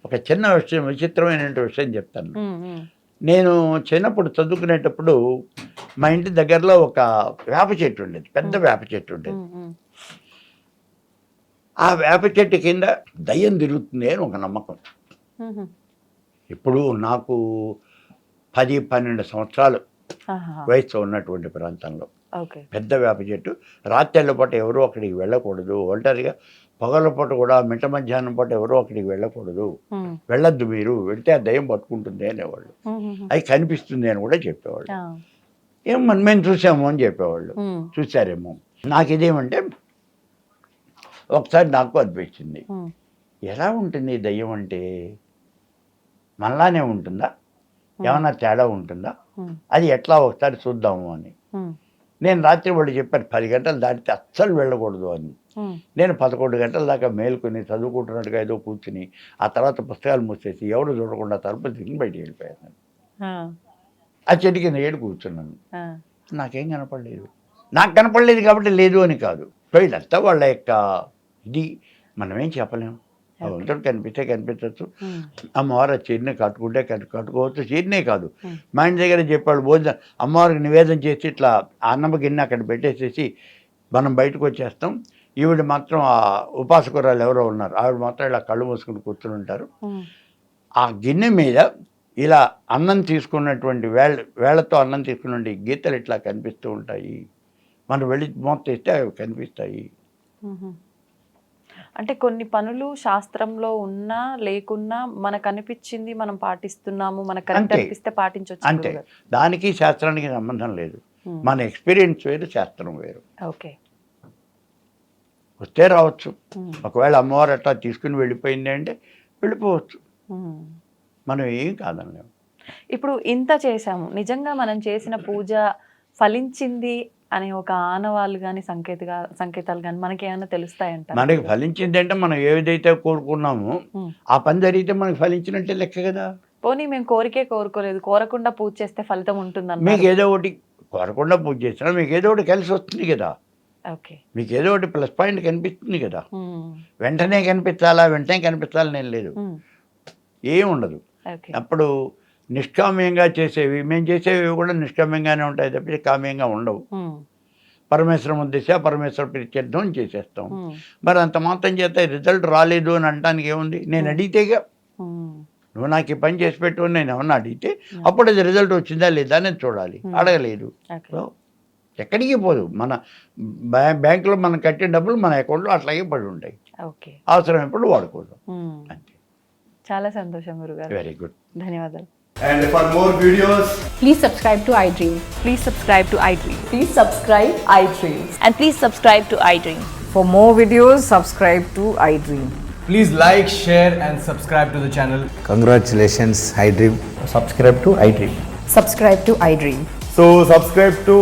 [SPEAKER 3] ఒక చిన్న విషయం, విచిత్రమైన విషయం చెప్తాను. నేను చిన్నప్పుడు చదువుకునేటప్పుడు మా ఇంటి దగ్గరలో ఒక వేప చెట్టు ఉండేది, పెద్ద వేప చెట్టు ఉండేది. ఆ వేప చెట్టు కింద దయ్యం తిరుగుతుంది అని ఒక నమ్మకం. ఇప్పుడు నాకు 10-12 సంవత్సరాలు వయసు ఉన్నటువంటి ప్రాంతంలో పెద్ద వేప చెట్టు, రాత్రిళ్ళ పూట ఎవరో అక్కడికి వెళ్ళకూడదు, ఒంటరిగా పగల పూట కూడా మిట్ట మధ్యాహ్నం పూట ఎవరో అక్కడికి వెళ్ళకూడదు, వెళ్ళొద్దు, మీరు వెళ్తే ఆ దయ్యం పట్టుకుంటుంది అనేవాళ్ళు. అవి కనిపిస్తుంది అని కూడా చెప్పేవాళ్ళు. ఏం మేము చూసాము అని చెప్పేవాళ్ళు, చూసారేమో. నాకు ఇదేమంటే ఒకసారి నాకు అనిపించింది, ఎలా ఉంటుంది దయ్యం అంటే, మనలానే ఉంటుందా, ఏమన్నా తేడా ఉంటుందా, అది ఎట్లా ఒకసారి చూద్దాము అని. నేను రాత్రి వాళ్ళు చెప్పారు 10 గంటలు దాటితే అస్సలు వెళ్ళకూడదు అని. నేను 11 గంటల దాకా మేల్కొని చదువుకుంటున్నట్టుగా ఏదో కూర్చుని ఆ తర్వాత పుస్తకాలు మూసేసి ఎవరు చూడకుండా తలుపులు తిరిగి బయటికి వెళ్ళిపోయాను. ఆ చెట్టు కింద ఏడు కూర్చున్నాను, నాకేం కనపడలేదు. నాకు కనపడలేదు కాబట్టి లేదు అని కాదు, ఇదంతా వాళ్ళ యొక్క ఇది, మనమేం చెప్పలేము. భగవంతుడు కనిపిస్తే కనిపించవచ్చు, అమ్మవారు చీరనే కట్టుకుంటే కట్టుకోవచ్చు. చీరనే కాదు, మా ఇంటి దగ్గర చెప్పాడు, భోజనం అమ్మవారికి నివేదన చేసి ఇట్లా అన్నమ్మ గిన్నె అక్కడ పెట్టేసేసి మనం బయటకు వచ్చేస్తాం. ఈవిడ మాత్రం ఆ ఉపాసకురాలు ఎవరో ఉన్నారు, ఆవిడ మాత్రం ఇలా కళ్ళు మూసుకుని కూర్చుని ఉంటారు. ఆ గిన్నె మీద ఇలా అన్నం తీసుకున్నటువంటి వేళ్లతో అన్నం తీసుకున్నటువంటి గీతలు ఇట్లా కనిపిస్తూ ఉంటాయి. మనం వెళ్ళి మూత తీస్తే అవి కనిపిస్తాయి.
[SPEAKER 2] అంటే కొన్ని పనులు శాస్త్రంలో ఉన్నా లేకున్నా మనకు అనిపించింది మనం పాటిస్తున్నాము, మనకు కరెక్ట్ అనిపిస్తే పాటించవచ్చు.
[SPEAKER 3] అంటే దానికి శాస్త్రానికి సంబంధం లేదు, మన ఎక్స్పీరియన్స్ వేరు, శాస్త్రం వేరు.
[SPEAKER 2] ఓకే,
[SPEAKER 3] వస్తే రావచ్చు. ఒకవేళ అమ్మవారు అట్లా తీసుకుని వెళ్ళిపోయింది అంటే వెళ్ళిపోవచ్చు, మనం ఏం కాదనలేము.
[SPEAKER 2] ఇప్పుడు ఇంత చేసాము, నిజంగా మనం చేసిన పూజ ఫలించింది అనే ఒక ఆనవాళ్ళు కానీ సంకేతాలు కానీ మనకి ఏమైనా తెలుస్తాయంట?
[SPEAKER 3] మనకి ఫలించింది అంటే మనం ఏదైతే కోరుకున్నామో ఆ పని జరిగితే మనకి ఫలించినట్టే లెక్క కదా.
[SPEAKER 2] పోనీ మేము కోరికే కోరుకోలేదు, కోరకుండా పూజ చేస్తే ఫలితం ఉంటుందన్న.
[SPEAKER 3] మీకు ఏదో ఒకటి కోరకుండా పూజ చేసినా మీకు ఏదో ఒకటి కలిసి వస్తుంది కదా,
[SPEAKER 2] ఓకే.
[SPEAKER 3] మీకు ఏదో ఒకటి ప్లస్ పాయింట్ కనిపిస్తుంది కదా. వెంటనే కనిపించాలని నేను లేదు, ఏం ఉండదు.
[SPEAKER 2] ఓకే.
[SPEAKER 3] అప్పుడు నిష్కామ్యంగా చేసేవి మేము చేసేవి కూడా నిష్కామ్యంగానే ఉంటాయి తప్పించి కామ్యంగా ఉండవు. పరమేశ్వరం ఉద్దేశ పరమేశ్వర ప్రీత్యర్థం చేసేస్తాం. మరి అంత మాత్రం చేత రిజల్ట్ రాలేదు అని అనడానికి ఏముంది? నేను అడిగితేగా, నువ్వు నాకు ఈ పని చేసి పెట్టు అని నేను ఏమన్నా అడిగితే అప్పుడు అది రిజల్ట్ వచ్చిందా లేదా అనేది చూడాలి. అడగలేదు, ఎక్కడికి పోదు. మన బ్యాంకులో మనం కట్టిన డబ్బులు మన అకౌంట్లో అట్లాగే పడి ఉంటాయి.
[SPEAKER 2] ఓకే.
[SPEAKER 3] అవసరం ఎప్పుడు వాడుకోదాం అంతే.
[SPEAKER 2] చాలా సంతోషం గురుగారు,
[SPEAKER 3] వెరీ గుడ్,
[SPEAKER 2] ధన్యవాదాలు.
[SPEAKER 4] And for more videos,
[SPEAKER 5] Please subscribe to iDream.
[SPEAKER 1] Please subscribe to iDream.
[SPEAKER 5] Please subscribe iDream.
[SPEAKER 1] And please subscribe to iDream.
[SPEAKER 5] For more videos, subscribe to iDream.
[SPEAKER 4] please like, share, and subscribe to the channel.
[SPEAKER 6] Congratulations, iDream.
[SPEAKER 7] subscribe to iDream.
[SPEAKER 5] Subscribe to iDream.
[SPEAKER 4] So subscribe to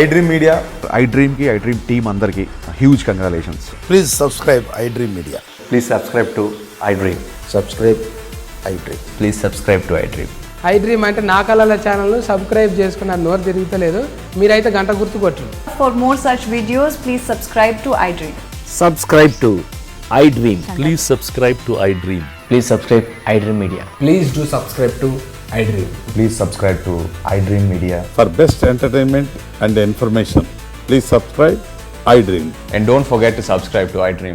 [SPEAKER 4] iDream Media.
[SPEAKER 8] iDream ki iDream team అందరికి huge congratulations.
[SPEAKER 6] Please subscribe iDream Media.
[SPEAKER 7] Please subscribe to iDream.
[SPEAKER 6] Subscribe iDream.
[SPEAKER 7] Please subscribe to iDream.
[SPEAKER 9] iDream అంటే నా కళల ఛానల్ను subscribe చేసుకున్న నోరు తిరుగుతలేదు, మీరైతే గంట గుర్తు కొట్టండి.
[SPEAKER 5] For more such videos, please subscribe to iDream.
[SPEAKER 10] Subscribe to iDream.
[SPEAKER 11] Please subscribe to iDream.
[SPEAKER 7] Please subscribe iDream Media.
[SPEAKER 4] Please do subscribe to iDream.
[SPEAKER 7] Please subscribe to iDream Media.
[SPEAKER 8] For best entertainment and information, please subscribe iDream.
[SPEAKER 7] And don't forget to subscribe to iDream.